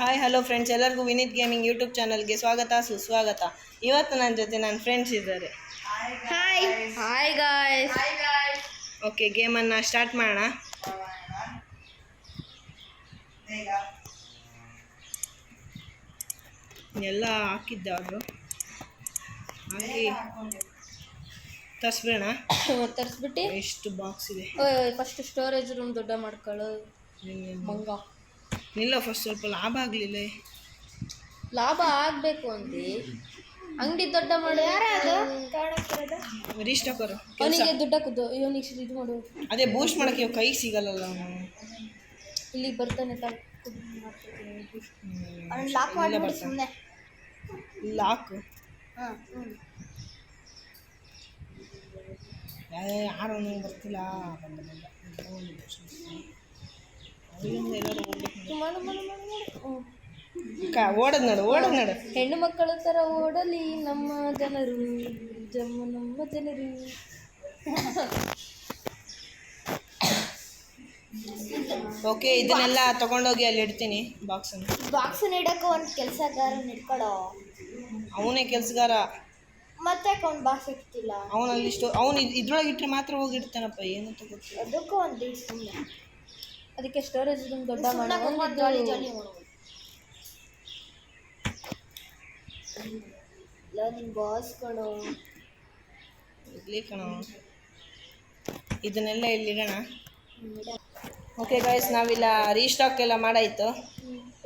Hi hello friends, ಎಲ್ಲರಿಗೂ Vineet gaming YouTube ಚಾನಲ್ಗೆ ಸ್ವಾಗತ ಸುಸ್ವಾಗತ. ಇವತ್ತು ನನ್ನ ಜೊತೆ ನನ್ನ ಫ್ರೆಂಡ್ಸ್ ಇದ್ದಾರೆ. Hi hi guys. ಓಕೆ, ಗೇಮನ್ನು ಸ್ಟಾರ್ಟ್ ಮಾಡೋಣ. ಎಲ್ಲ ಹಾಕಿದ್ದೆ ಅವರು ಹಾಕಿ ತರಿಸ್ಬೇಡ. ತರಿಸ್ಬಿಟ್ಟು ಎಷ್ಟು ಬಾಕ್ಸ್ ಇದೆ. ಫಸ್ಟ್ ಸ್ಟೋರೇಜ್ ರೂಮ್ ದೊಡ್ಡ ಮಾಡ್ಕೊಳ್ಳೋ ಮಂಗ. ಇಲ್ಲ, ಫಸ್ಟ್ ಸ್ವಲ್ಪ ಲಾಭ ಆಗಲಿಲ್ಲ. ಲಾಭ ಆಗಬೇಕು ಅಂದು ಅಂಗಡಿ ದೊಡ್ಡ ಮಾಡು. ರೀಸ್ಟಾಕ್ ಅವನಿಗೆ ದುಡ್ಡು ಹಾಕುದು, ಇವನಿಗೆ ಇದು ಮಾಡು. ಅದೇ ಬೂಸ್ಟ್ ಮಾಡೋಕ್ಕೆ ಕೈ ಸಿಗಲ್ಲಲ್ಲ. ಇಲ್ಲಿ ಬರ್ತಾನೆ ಲಾಕ್ ಲಾಕ್ ಯಾರು ಬರ್ತಿಲ್ಲ. ಓಡದ್ ನೋಡು. ಹೆಣ್ಣು ಮಕ್ಕಳ ಥರ ಓಡಲಿ ನಮ್ಮ ಜನರು, ನಮ್ಮ ಜನರು. ಓಕೆ, ಇದನ್ನೆಲ್ಲ ತಗೊಂಡೋಗಿ ಅಲ್ಲಿ ಇಡ್ತೀನಿ. ಬಾಕ್ಸನ್ನ ಇಡಕ್ಕೆ ಒಂದು ಕೆಲಸಗಾರ ಇಟ್ಕೊಳೋ. ಅವನೇ ಕೆಲಸಗಾರ. ಮತ್ತೆ ಅವ್ನು ಬಾಕ್ಸ್ ಇಡ್ತಿಲ್ಲ. ಅವನಲ್ಲಿ ಅವನು ಇದ್ರೊಳಗೆ ಇಟ್ಟರೆ ಮಾತ್ರ ಹೋಗಿ ಇಡ್ತಾನಪ್ಪ. ಏನಂತ ಗೊತ್ತಿಲ್ಲ. ಅದಕ್ಕೂ ಒಂದು ಸುಮ್ಮನೆ. ಅದಕ್ಕೆ ಸ್ಟೋರೇಜ್ ದೊಡ್ಡ ಮಾಡು. ಜಾಲಿ ಮಾಡೋದು. ನಿನ್ನ ಬಾಸ್ಗಳು ಇರ್ಲಿ ಕಣ. ಇದನ್ನೆಲ್ಲ ಇಲ್ಲಿಡೋಣ. ಓಕೆ ಗೈಸ್, ನಾವಿಲ್ಲ ರೀಸ್ಟಾಕ್ ಎಲ್ಲ ಮಾಡಾಯಿತು.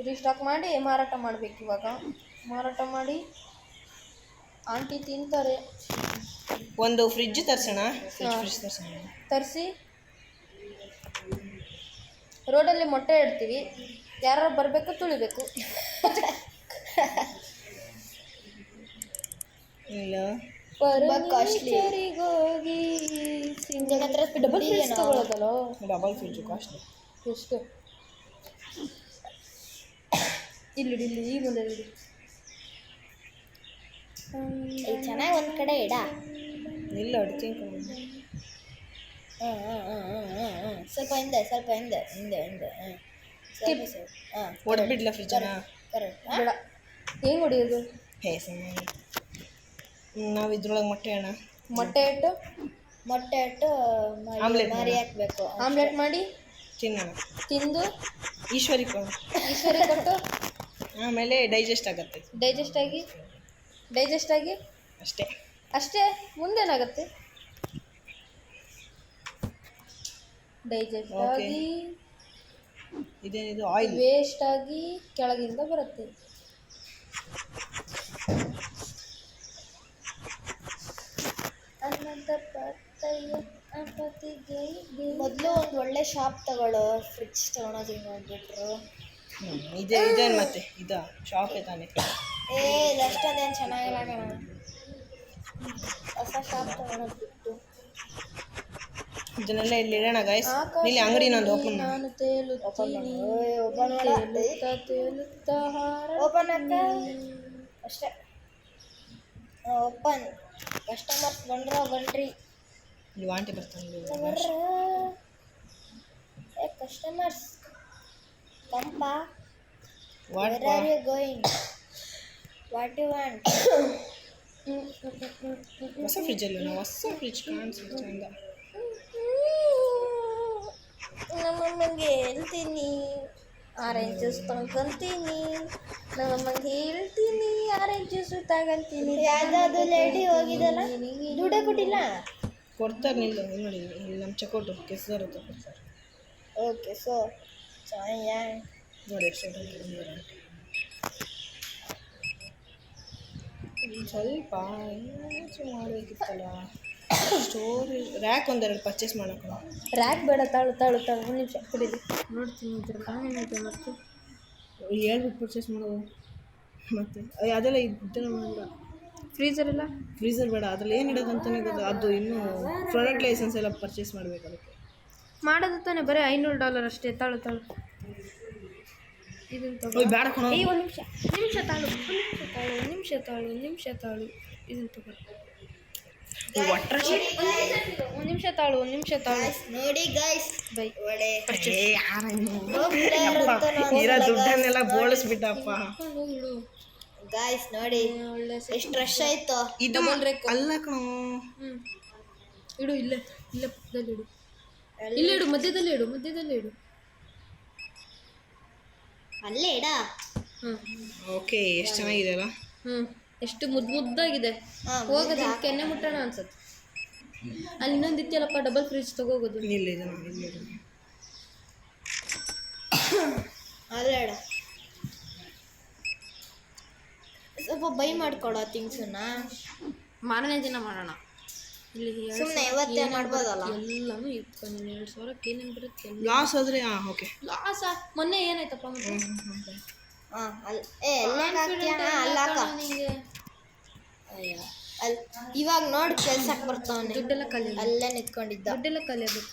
ರೀಸ್ಟಾಕ್ ಮಾಡಿ ಮಾರಾಟ ಮಾಡಬೇಕು. ಇವಾಗ ಮಾರಾಟ ಮಾಡಿ ಆಂಟಿ ತಿಂತಾರೆ. ಒಂದು ಫ್ರಿಡ್ಜ್ ತರಿಸೋಣ. ತರಿಸಿ ರೋಡಲ್ಲಿ ಮೊಟ್ಟೆ ಇಡ್ತೀವಿ. ಯಾರು ಬರಬೇಕು, ತುಳಿಬೇಕು. ಇಲ್ಲ, ಹೋಗಿ ಡಬಲ್ ಫ್ರಿಡ್ಜ್ ತಗೊಳ್ಳೋದಲ್ಲ. ಡಬಲ್ ಫ್ರಿಡ್ಜ್ ಕಾಸ್ಟ್ಲಿ ಎಷ್ಟು? ಇಲ್ಲಿ ಈ ಮುಂದೆ ಇಡಿ. ಚೆನ್ನಾಗಿ ಒಂದು ಕಡೆ ಇಡ. ಇಲ್ಲ, ಅಡ್ತೀನಿ. ಸ್ವಲ್ಪ ಹಿಂದೆ ಹೊಡೆದ್ಬಿಡ್ಲ ಫ್ರಿಜ್ಜನ? ಕರೆಕ್ಟ್. ಬೇಡ, ಹೆಂಗೆ ಹೊಡಿಯೋದು? ನಾವು ಇದ್ರೊಳಗೆ ಮೊಟ್ಟೆ ಇಟ್ಟು ಮಾರಿ ಹಾಕಬೇಕು. ಆಮ್ಲೆಟ್ ಮಾಡಿ ತಿಂದು ಈಶ್ವರಿ ಕೊಟ್ಟು ಆಮೇಲೆ ಡೈಜೆಸ್ಟ್ ಆಗುತ್ತೆ. ಡೈಜೆಸ್ಟ್ ಆಗಿ ಅಷ್ಟೇ. ಮುಂದೇನಾಗತ್ತೆ? ಡೈಜೆಸ್ಟ್ ಆಗಿ ಇದೇನಿದು ಆಯಿಲ್ ವೇಸ್ಟ್ ಆಗಿ ಕೆಳಗಿಂದ ಬರುತ್ತೆ. ಮೊದಲು ಒಂದು ಒಳ್ಳೆ ಶಾಪ್ ತಗೊಳ್ಳೋ. ಫ್ರಿಡ್ಜ್ ತಗೊಳೋದು ನೋಡ್ಬಿಟ್ರು. ಇದೇನು ಮತ್ತೆ ಇದು ಶಾಪೇ ತಾನೆ. ಅಷ್ಟೊಂದೇನು ಚೆನ್ನಾಗಿಲ್ಲ ಕಣ. ಹೊಸ ಶಾಪ್ ತಗೊಳೋದು ಬಿಟ್ಟು ಇದನ್ನೆಲ್ಲ ಇಲ್ಲಿ ಇಡೋಣ ಗೈಸ್. ಇಲ್ಲಿ ಅಂಗಡಿ ನಂದು ಓಪನ್ ಓಪನ್ ಅಷ್ಟೇ. ಓಪನ್. ಕಸ್ಟಮರ್ಸ್ ಬನ್ರಿ. ನೀವು ಆಂಟಿ ಬರ್ತಾನೆ. ಕಸ್ಟಮರ್ಸ್ ಕಂಪ. Where are you going? What you want? ಹೊಸ ಫ್ರಿಡ್ಜ್ ಅಲ್ಲ, ನಾವು ಹೊಸ ಫ್ರಿಡ್ಜ್ ಕಾಣಿಸುತ್ತೆ. ನಮ್ಮಮ್ಮಂಗೆ ಹೇಳ್ತೀನಿ ಆರೆಂಜ್ ಜ್ಯೂಸ್ ತಗೊಂತೀನಿ. ನಮ್ಮಮ್ಮಂಗೆ ಹೇಳ್ತೀನಿ ಆರೆಂಜ್ ಜ್ಯೂಸ್ ತಗೊಂತೀನಿ. ಯಾವ್ದಾದ್ರು ಲೇಡಿ ಹೋಗಿದಲ್ಲ, ದುಡ್ಡೇ ಕೊಟ್ಟಿಲ್ಲ. ಕೊಡ್ತಾರೆ. ನಿಲ್ಲ ನೋಡಿ, ಇಲ್ಲಿ ನಮ್ಮ ಚಕೋಟು ಕೆಸರು ಕೊಡ್ತಾರೆ. ಓಕೆ, ಸೊ ನೋಡಿ ಸ್ವಲ್ಪ ಮಾಡಬೇಕಿತ್ತಲ್ಲ. ಸ್ಟೋರೇಜ್ ರ್ಯಾಕ್ ಒಂದೆರಡು ಪರ್ಚೇಸ್ ಮಾಡೋಕೆ. ರ್ಯಾಕ್ ಬೇಡ, ತಾಳು ಒಂದು ನಿಮಿಷ ಕುಡೀರಿ. ನೋಡ್ತೀನಿ ಮತ್ತೆ ಹೇಳ್ಬಿಟ್ಟು ಪರ್ಚೇಸ್ ಮಾಡೋದು. ಮತ್ತೆ ಅದೆಲ್ಲ ಇದನ್ನು ಮಾಡಬೇಡ. ಫ್ರೀಝರ್ ಬೇಡ. ಅದ್ರಲ್ಲಿ ಏನು ಇಡೋದಂತಾನೆ ಗೊತ್ತು. ಅದು ಇನ್ನೂ ಪ್ರಾಡಕ್ಟ್ ಲೈಸೆನ್ಸ್ ಎಲ್ಲ ಪರ್ಚೇಸ್ ಮಾಡಬೇಕು. ಅದಕ್ಕೆ ಮಾಡೋದು ತಾನೆ. ಬರೀ $500 ಅಷ್ಟೇ. ತಾಳು ಇದನ್ನು ಬೇಡ ಕಣ. ಒಂದು ನಿಮಿಷ ತಾಳು. ಇದನ್ನು ತಗೋ. ವಾಟರ್ ಶೀಟ್ ಒಂದು ನಿಮಿಷ ತಾಳು ನೋಡಿ ಗೈಸ್ ಬೈ ಒಳ್ಳೆ ಯಾರಪ್ಪ ಇರೋ ದುಡ್ಡನ್ನೆಲ್ಲ ಬೋಳಿಸ್ಬಿಟ್ಟಪ್ಪ. ಹೋಗಿಡು ಗಾಯ್ಸ್ ನೋಡಿ ಒಳ್ಳೆ ಎಷ್ಟು ರಶ್ ಆಯ್ತು. ಇದು ಅಲ್ಲ ಕಣೋ, ಇಡು ಇಲ್ಲೇ ಪಕ್ಕದಲ್ಲಿ ಇಡು, ಇಲ್ಲೇ ಇಡು, ಮಧ್ಯದಲ್ಲೇ ಇಡು. ಅಲ್ಲೇ ಇಡ. ಓಕೆ, ಎಷ್ಟು ಚೆನ್ನಾಗಿದೆ ಅಲ್ಲ. ಎಷ್ಟು ಮುದ್ದಾಗಿದೆ. ಹೋಗೋದು ಕೆನ್ನೆ ಮುಟ್ಟೋಣ ಅನ್ಸತ್ತೆ. ಅಲ್ಲಿ ಇನ್ನೊಂದು ಇತ್ತಲ್ಲಪ್ಪ ಡಬಲ್ ಫ್ರಿಜ್ ತಗೋಗೋದು. ಇಲ್ಲ ಇದು ಅಲ್ಲೇ ಇಡ. ಸ್ವಲ್ಪ ಬೈ ಮಾಡ್ಕೊಡೋ ಥಿಂಗ್ಸನ್ನ ಮಾರನೇ ದಿನ ಮಾಡೋಣ. ಇಲ್ಲಿ ಸುಮ್ಮನೆ ಇವತ್ತೇ ಮಾಡ್ಬೋದಲ್ಲ. ಎಲ್ಲಾನು ಇಟ್ಕೊಂಡು 2,000ಕ್ಕೆ ಏನೇನು ಬರುತ್ತೆ ಲಾಸ್ ಆದರೆ ಓಕೆ. ಲಾಸ ಮೊನ್ನೆ ಏನಾಯ್ತಪ್ಪ ಮತ್ತೆ ಇವಾಗ ನೋಡಿ ಕೆಲ್ಸಕ್ಕೆ ಬರ್ತಾವನೆ. ದುಡ್ಡೆಲ್ಲ ಖಾಲಿ, ಅಲ್ಲೇ ನಿಂತ್ಕೊಂಡಿದ್ದ. ದುಡ್ಡೆಲ್ಲ ಖಾಲಿ ಆಗುತ್ತೆ.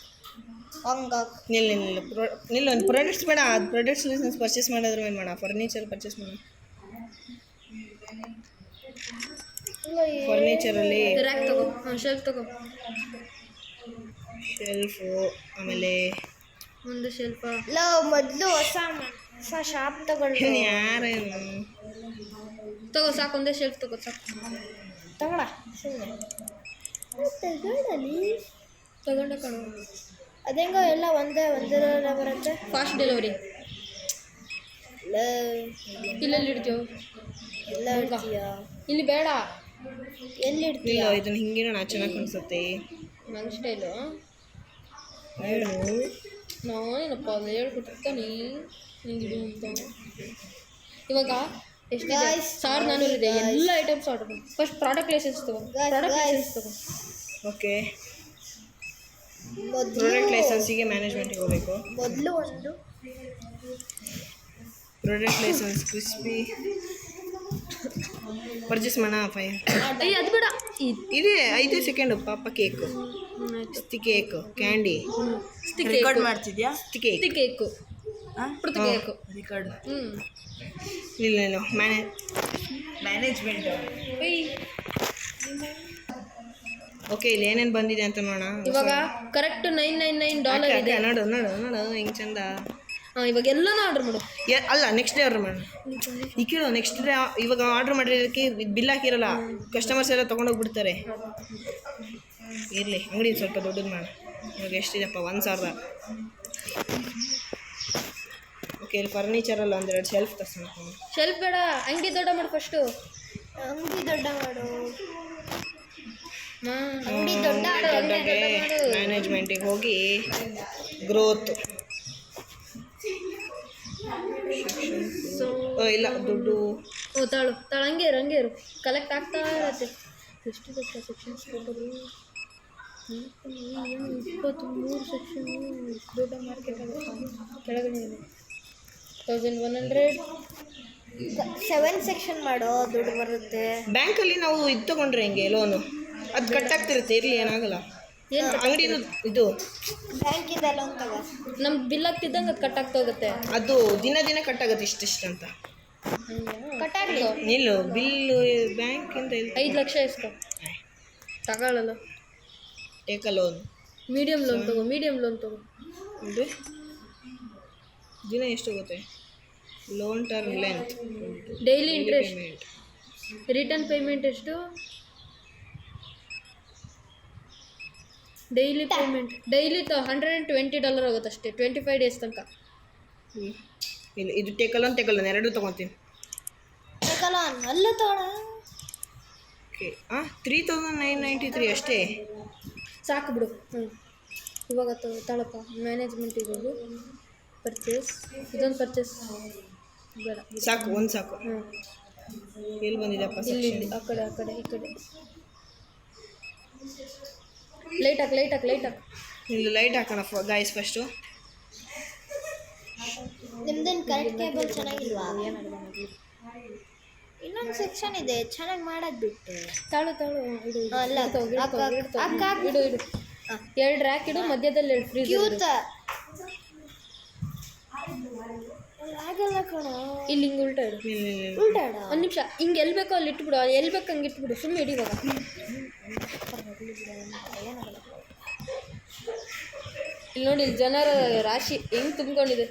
ನಿಲ್ಲ ಒಂದು ಪ್ರಾಡಕ್ಟ್ಸ್ ಬೇಡ, ಅದು ಪ್ರಾಡಕ್ಟ್ಸ್ ಲೈಸೆನ್ಸ್ ಪರ್ಚೇಸ್ ಮಾಡೋದ್ರ ಮೇಲೆ ಮಾಡ. ಫರ್ನಿಚರ್ ಪರ್ಚೇಸ್ ಮಾಡ. ಫರ್ನಿಚರಲ್ಲಿ ರ್ಯಾಕ್ ತಗೋ, ಶೆಲ್ಫ್ ತಗೋ. ಶೆಲ್ಫು, ಆಮೇಲೆ ಒಂದು ಶೆಲ್ಫ. ಮೊದಲು ಹೊಸ ಶಾಪ್ ತಗೊಳ್ಳಿ. ಯಾರೇನು ತಗೋ, ಸಾಕು, ಒಂದೇ ಶೆಲ್ಫ್ ತಗೋ ಸಾಕು. ತಗೊಳ ಸುಮ್ಮನೆ ತಗೊಂಡೆ ಕಣೋ. ಅದೇಂಗ ಎಲ್ಲ ಒಂದರಲ್ಲೇ ಬರುತ್ತೆ. Fast delivery. ಇಲ್ಲೆಲ್ಲಿ ಇಡ್ತೀಯೋ? ಎಲ್ಲ ಇಡ್ತೀಯಾ? ಇಲ್ಲಿ ಬೇಡ, ಎಲ್ಲಿ ಇಡ್ತೀಯ? ಇಲ್ಲ, ಇದನ್ನ ಹಿಂಗಿರೋಣ, ಚೆನ್ನಾಗಿ ಕಾಣಿಸುತ್ತೆ. ನನ್ನ ಸ್ಟೈಲು ಹೇಳು. ನಾನೇನಪ್ಪ ಅದು ಹೇಳ್ಕೊಟ್ಟಿರ್ತಾನೆ ಹಿಂಗಿಡು ಅಂತ. ಇವಾಗ ಎಷ್ಟಿದೆ? 1,400 ಇದೆ. ಎಲ್ಲ ಐಟಮ್ಸ್ ಆರ್ಡರ್ ಮಾಡಿ. ಫಸ್ಟ್ ಪ್ರಾಡಕ್ಟ್ ಲೈಸೆನ್ಸ್ ತಗೋ. ಓಕೆ, ಪ್ರಾಡಕ್ಟ್ ಲೈಸೆನ್ಸಿಗೆ ಮ್ಯಾನೇಜ್ಮೆಂಟಿಗೆ ಹೋಗಬೇಕು. ಮೊದಲು ಒಂದು ಪ್ರಾಡಕ್ಟ್ ಲೈಸೆನ್ಸ್ ಕ್ರಿಸ್ಪಿ ಪರ್ಚೇಸ್ ಮಾಡೋಣ. ಅಯ್ಯ ಅದು ಬೇಡ. ಇದೆ 5 ಸೆಕೆಂಡು. ಪಾಪ ಕೇಕು, ಕೇಕು, ಕ್ಯಾಂಡಿ ರೆಕಾರ್ಡ್ ಮಾಡ್ತಿದ್ಯಾ? Cake, cake, cake record. ಇಲ್ಲ ಮ್ಯಾನೇಜ್ಮೆಂಟ್. ಓಕೆ, ಇಲ್ಲಿ ಏನೇನು ಬಂದಿದೆ ಅಂತ ನೋಡೋಣ. ಇವಾಗ ಕರೆಕ್ಟ್ $999 ಇದೆ. ನೋಡು ಹಿಂಗೆ ಚಂದ. ಇವಾಗ ಎಲ್ಲನೂ ಆರ್ಡರ್ ಮಾಡು. ಅಲ್ಲ, ನೆಕ್ಸ್ಟ್ ಡೇ ಆರ್ಡರ್ ಮಾಡೋಣ. ಈ ಕೇಳು, ನೆಕ್ಸ್ಟ್ ಡೇ ಇವಾಗ ಆರ್ಡರ್ ಮಾಡಿರೋದಕ್ಕೆ ಬಿಲ್ ಹಾಕಿರಲ್ಲ, ಕಸ್ಟಮರ್ಸ್ ಎಲ್ಲ ತೊಗೊಂಡೋಗ್ಬಿಡ್ತಾರೆ. ಇರಲಿ, ಅಂಗಡಿ ಸ್ವಲ್ಪ ದೊಡ್ಡದು ಮಾಡು. ಇವಾಗ ಎಷ್ಟಿದೆಪ್ಪ? 1,000. ಓಕೆ, ಇಲ್ಲಿ ಫರ್ನಿಚರಲ್ಲ 1-2 ಶೆಲ್ಫ್ ತರ್ಸೋಣ. ಶೆಲ್ಫ್ ಬೇಡ, ಅಂಗಡಿ ದೊಡ್ಡ ಮಾಡು ಫಸ್ಟು. ಅಂಗಡಿ ದೊಡ್ಡ ಮಾಡು. ದೊಡ್ಡಗೆ ಮ್ಯಾನೇಜ್ಮೆಂಟಿಗೆ ಹೋಗಿ ಗ್ರೋತ್. ಇಲ್ಲ ದುಡ್ಡು. ತಾಳು ಹಂಗೆ ಇರು ಕಲೆಕ್ಟ್ ಆಗ್ತಾ ಇರತ್ತೆ. ಎಷ್ಟಿದೆ ಸೆಕ್ಷನ್ಸ್? 23 ಸೆಕ್ಷನು. ದೊಡ್ಡ ಮಾರ್ಕೆಟ್ ಆಗುತ್ತೆ. ಕೆಳಗಡೆ 1,100. 7 ಸೆಕ್ಷನ್ ಮಾಡೋ, ದುಡ್ಡು ಬರುತ್ತೆ. ಬ್ಯಾಂಕಲ್ಲಿ ನಾವು ಇದು ತೊಗೊಂಡ್ರೆ ಹೆಂಗೆ ಲೋನು? ಅದು ಕಟ್ಟಾಗ್ತಿರುತ್ತೆ. ಇರಲಿ, ಏನಾಗಲ್ಲ. ಅಂಗಡಿದು ಇದು ಬ್ಯಾಂಕಿಂದ ಲೋನ್ ತಗೋ. ನಮ್ಮ ಬಿಲ್ ಆಗ್ತಿದ್ದಂಗೆ ಅದು ಕಟ್ಟಾಗ್ತಾ ಹೋಗುತ್ತೆ. ಅದು ದಿನ ಕಟ್ಟಾಗುತ್ತೆ ಇಷ್ಟಿಷ್ಟು ಅಂತ. ಕಟ್ಟಾಗ್ಲಿ. ನಿಲ್ಲು, ಬಿಲ್ಲು ಬ್ಯಾಂಕಿಂದ 5 ಲಕ್ಷ ಇಸ್ಕೊ. ತಗೊಳ್ಳಲ್ಲ. Take a loan. Medium loan ತಗೋ. ಇದು ದಿನ ಎಷ್ಟು ಹೋಗುತ್ತೆ? Loan term length, daily interest, return payment ಎಷ್ಟು? ಡೈಲಿ ಪೇಮೆಂಟ್ $120 ಆಗುತ್ತೆ ಅಷ್ಟೇ. 25 ಡೇಸ್ ತನಕ. ಇಲ್ಲ, ಇದು ಟೇಕಲೋನ್ ಎರಡೂ ತೊಗೊತೀನಿ. ಟೇಕಲೋನ್ ಅಲ್ಲ ತಗೋಣ. ಓಕೆ, 3,993 ಅಷ್ಟೇ ಸಾಕು ಬಿಡು. ಇವಾಗ ತಾಳಪ್ಪ, ಮ್ಯಾನೇಜ್ಮೆಂಟಿಗೆ ಹೋಗು. ಪರ್ಚೇಸ್, ಇದೊಂದು ಪರ್ಚೇಸ್ ಬೇಡ, ಸಾಕು, ಒಂದು ಸಾಕು. ಎಲ್ಲಿ ಬಂದಿದೆಪ್ಪ? ಇಲ್ಲಿ ಆ ಕಡೆ ಈ ಕಡೆ. ಲೈಟ್ ಹಾಕು. ಇಲ್ಲಿ ಲೈಟ್ ಹಾಕೋಣ ಗಾಯ್ಸ್ ಫಸ್ಟು. ನಿಮ್ದೇನು ಕರೆಂಟ್ ಕೇಬಲ್ ಚೆನ್ನಾಗಿಲ್ವಾ? ಇನ್ನೊಂದು ಸೆಕ್ಷನ್ ಇದೆ ಚೆನ್ನಾಗಿ ಮಾಡೋದು ಬಿಟ್ಟು. ತಾಳು ಇಡು. ಇಡು 2 ರ್ಯಾಕ್ ಇಡು, ಮಧ್ಯದಲ್ಲಿ 2 ಫ್ರೀಜ್. ಆಗಲ್ಲ ಕಣ. ಇಲ್ಲಿ ಹಿಂಗೆ ಉಲ್ಟಾ ಇಡು. ಒಂದು ನಿಮಿಷ, ಹಿಂಗೆ ಎಲ್ಲಿ ಬೇಕೋ ಅಲ್ಲಿ ಇಟ್ಬಿಡು. ಎಲ್ಲಿ ಬೇಕು ಹಂಗೆ ಇಟ್ಬಿಡು. ಸುಮ್ಮನೆ ಇಡಿ. ಇವಾಗ ಇಲ್ಲಿ ನೋಡಿ, ಇಲ್ಲಿ ಜನರ ರಾಶಿ ಹೆಂಗ್ ತುಂಬಿಕೊಂಡಿದೆ.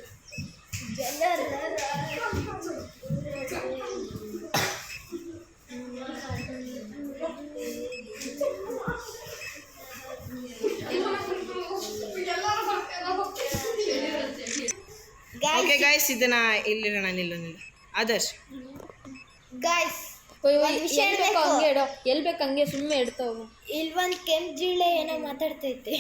ಓಕೆ ಗೈಸ್, ಇದನ್ನ ಇಲ್ಲಿರೋಣ. ನಿಲ್ಲ ಆದರ್ಶ್ ಗಾಯ್ಸ್ ಹಂಗೆ ಇಡೋ, ಎಲ್ಲಿ ಬೇಕು ಹಂಗೆ ಸುಮ್ಮನೆ ಇಡ್ತಾವ. ಇಲ್ಲಿ ಒಂದು ಕೆಂಪು ಜಿಳ್ಳೆ ಏನೋ ಮಾತಾಡ್ತೈತೆ.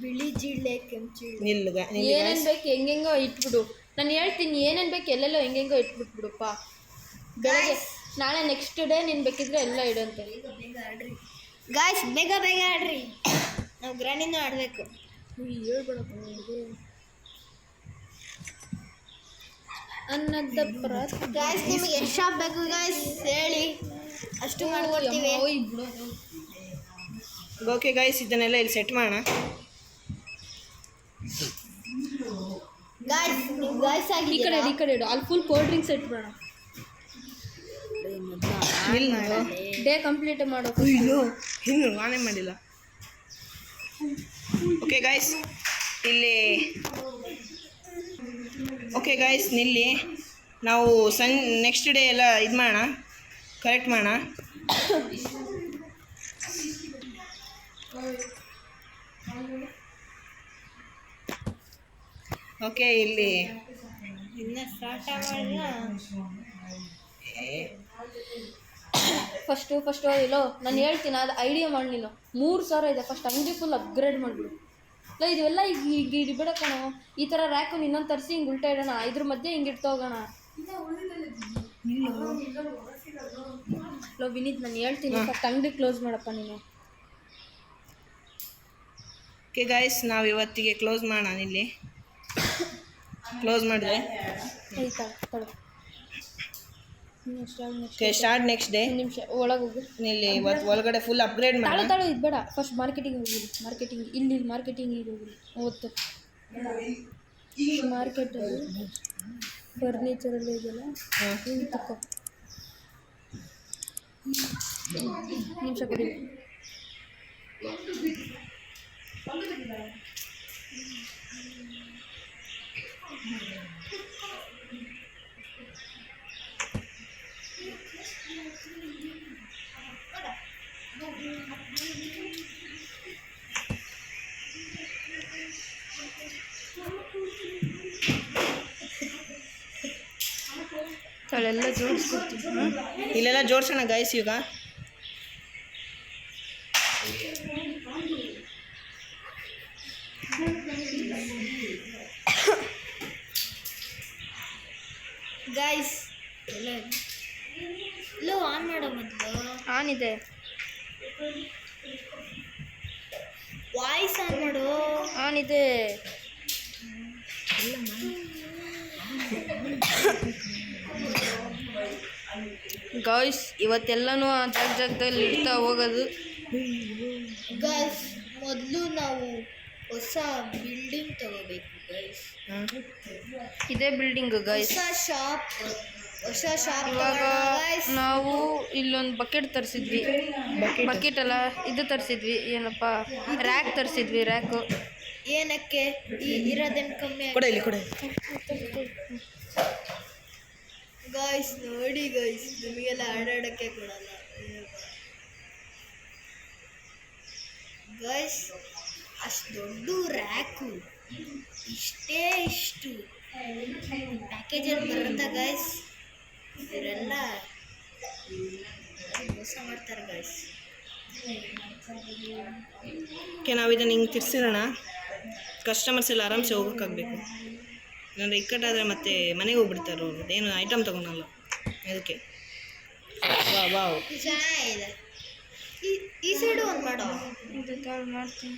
ಬಿಳಿ ಜಿಳ್ಳೆ, ಕೆಂಪು ಜಿಳ್ಳೆ. ನಿಲ್ಗ ಏನೇನು ಬೇಕು ಹೆಂಗೆಂಗೋ ಇಟ್ಬಿಡು. ನಾನು ಹೇಳ್ತೀನಿ, ಏನೇನು ಬೇಕು ಎಲ್ಲೆಲ್ಲೋ ಹೆಂಗೆಂಗೋ ಇಟ್ಬಿಟ್ಬಿಡುಪ್ಪ. ಬೆಳಗ್ಗೆ ನಾಳೆ ನೆಕ್ಸ್ಟ್ ಡೇ ನೀನು ಬೇಕಿದ್ರೆ ಎಲ್ಲ ಇಡಂತೆ. ಗಾಯ್ಸ್ ಬೇಗ ಬೇಗ ಆಡ್ರಿ, ನಾವು ಗ್ರ್ಯಾಂಡಿನೂ ಆಡಬೇಕು. ಹೇಳ್ಬೇಡಪ್ಪ ಅನ್ನದ ಗಾಯ್ಸ್ ನಿಮಗೆ ಎಷ್ಟು ಶಾಪ್ ಬೇಕು ಗಾಯ್ಸ್ ಹೇಳಿ, ಅಷ್ಟು ಮಾಡ್ಕೊಡ್ತೀವಿ. ಓಕೆ ಗೈಸ್, ಇದನ್ನೆಲ್ಲ ಇಲ್ಲಿ ಸೆಟ್ ಮಾಡೋಣ. ಗಾಯ್ಸ್ ನೀವು ಗಾಯ್ಸ್ ಆಗಿ ಈ ಕಡೆ ಇಡು. ಅಲ್ಲಿ ಫುಲ್ ಕೋಲ್ಡ್ ಡ್ರಿಂಕ್ಸ್ ಇಟ್ಬಿಡೋಣ. ಡೇ ಕಂಪ್ಲೀಟ್ ಮಾಡೋ. ಇನ್ನು ನಾನೇ ಮಾಡಿಲ್ಲ. ಓಕೆ ಗೈಸ್, ಇಲ್ಲಿ ಓಕೆ ಗೈಸ್ ನಿಲ್ಲಿ. ನಾವು ನೆಕ್ಸ್ಟ್ ಡೇ ಎಲ್ಲ ಇದು ಮಾಡೋಣ, ಕರೆಕ್ಟ್ ಮಾಡೋಣ. ಓಕೆ, ಇಲ್ಲಿ ಇನ್ನು ಸ್ಟಾರ್ಟ್ ಮಾಡಿಲ್ಲ. ಫಸ್ಟು ಇಲ್ಲೋ ನಾನು ಹೇಳ್ತೀನಿ, ಅದು ಐಡಿಯಾ ಮಾಡಿ ನೀನು. 3,000 ಇದೆ. ಫಸ್ಟ್ ಅಂಗಡಿ ಫುಲ್ ಅಪ್ಗ್ರೇಡ್ ಮಾಡಿಬಿಡು. ಇಲ್ಲ ಇದೆಲ್ಲ ಈಗ ಇಡಬೇಡ ಕಣೋ. ಈ ಥರ ರ್ಯಾಕು ಇನ್ನೊಂದು ತರಿಸಿ ಹಿಂಗೆ ಉಲ್ಟಾ ಇಡೋಣ. ಇದ್ರ ಮಧ್ಯೆ ಹಿಂಗೆ ಇಡ್ತಾ ಹೋಗೋಣ. ಲೋ ವಿನೀತ್, ನಾನು ಹೇಳ್ತೀನಿ, ಫಸ್ಟ್ ಅಂಗಡಿ ಕ್ಲೋಸ್ ಮಾಡಪ್ಪ ನೀನು. ಓಕೆ ಗೈಸ್, ನಾವು ಇವತ್ತಿಗೆ ಕ್ಲೋಸ್ ಮಾಡೋಣ. ಇಲ್ಲಿ ಕ್ಲೋಸ್ ಮಾಡಿದ್ರೆ ಆಯ್ತಾ ತಗೊಳ್ಳಿ. Okay, start next day. ನಿಮಿಷ ಒಳಗೆ ಹೋಗು. ಇಲ್ಲಿ ಇವತ್ತು ಒಳಗಡೆ ಫುಲ್ ಅಪ್ಗ್ರೇಡ್ ಮಾಡೋಣ. ತಾಳು ಇದು ಬೇಡ, ಫಸ್ಟ್ ಮಾರ್ಕೆಟಿಂಗ್ ಹೋಗಿ. ಇಲ್ಲಿ ಮಾರ್ಕೆಟಿಂಗಿಗೆ ಹೋಗಿ. ಓದ್ತು ಮಾರ್ಕೆಟಲ್ಲಿ ಫರ್ನಿಚರಲ್ಲಿ ಇದೆಲ್ಲ ಹಿಂಗೆ ತಕ್ಕೋ. ನಿಮಿಷ ಕೊಡಿ. ತಳೆಲ್ಲ ಜೋಡಿಸ್ಕೊಡ್ತೀನಿ. ಇಲ್ಲೆಲ್ಲ ಜೋಡಿಸೋಣ ಗೈಸ್ ಈಗ. ಗಾಯ್ಸ್ ಲೋ ಆನ್ ಮಾಡೋ ಮೊದಲು. ಆನ್ ಇದೆ. ವಾಯ್ಸ್ ಆನ್ ಮಾಡು. ಆನ್ ಇದೆ. ಗಾಯ್ಸ್ ಇವತ್ತೆಲ್ಲನೂ ಆ ಜಾಗದಲ್ಲಿ ಇಡ್ತಾ ಹೋಗೋದು. ಗಾಯ್ಸ್ ಮೊದಲು ನಾವು ಹೊಸ ಬಿಲ್ಡಿಂಗ್ ತಗೋಬೇಕು ಗೈಸ್. ಇದೇ ಬಿಲ್ಡಿಂಗು ಗೈಸ್. ಹೊಸ ಶಾಪ್ ಇವಾಗ ನಾವು ಇಲ್ಲೊಂದು ಬಕೆಟ್ ತರಿಸಿದ್ವಿ. ಬಕೆಟ್ ಅಲ್ಲ, ಇದು ತರಿಸಿದ್ವಿ. ಏನಪ್ಪ, ರ್ಯಾಕ್ ತರಿಸಿದ್ವಿ. ರ್ಯಾಕು ಏನಕ್ಕೆ ಇರೋದೇನು ಕಮ್ಮಿ ಕೊಡ ಇಲ್ಲಿ ಕೊಡ. ಗಾಯ್ಸ್ ನೋಡಿ ಗಾಯ್ಸ್, ನಿಮಗೆಲ್ಲ ಆಡಾಡೋಕ್ಕೆ ಕೊಡಲ್ಲ ಗಾಯ್ಸ್. ಅಷ್ಟು ದೊಡ್ಡ ರ್ಯಾಕು ಇಷ್ಟು ಪ್ಯಾಕೇಜಲ್ಲಿ ಬರುತ್ತಾ ಗಾಯ್ಸ್? ಇವರೆಲ್ಲ ಮೋಸ ಮಾಡ್ತಾರೆ ಗಾಯ್ಸ್. ಓಕೆ, ನಾವು ಇದನ್ನು ಹಿಂಗೆ ತಿರ್ಸಿರೋಣ. ಕಸ್ಟಮರ್ಸ್ ಎಲ್ಲ ಆರಾಮ್ಸೆ ಹೋಗೋಕ್ಕಾಗಬೇಕು. ಇಲ್ಲಾಂದರೆ ಇಕ್ಕಟ್ಟಾದರೆ ಮತ್ತೆ ಮನೆಗೆ ಹೋಗ್ಬಿಡ್ತಾರೆ ಅವರು. ಏನು ಐಟಮ್ ತೊಗೊಳಲ್ಲ ಅದಕ್ಕೆ. ವಾವ್ ಚೆನ್ನಾಗಿದೆ. ಈ ಸೈಡು ಒಂದು ಮಾಡೋ. ಮಾಡ್ತೀನಿ.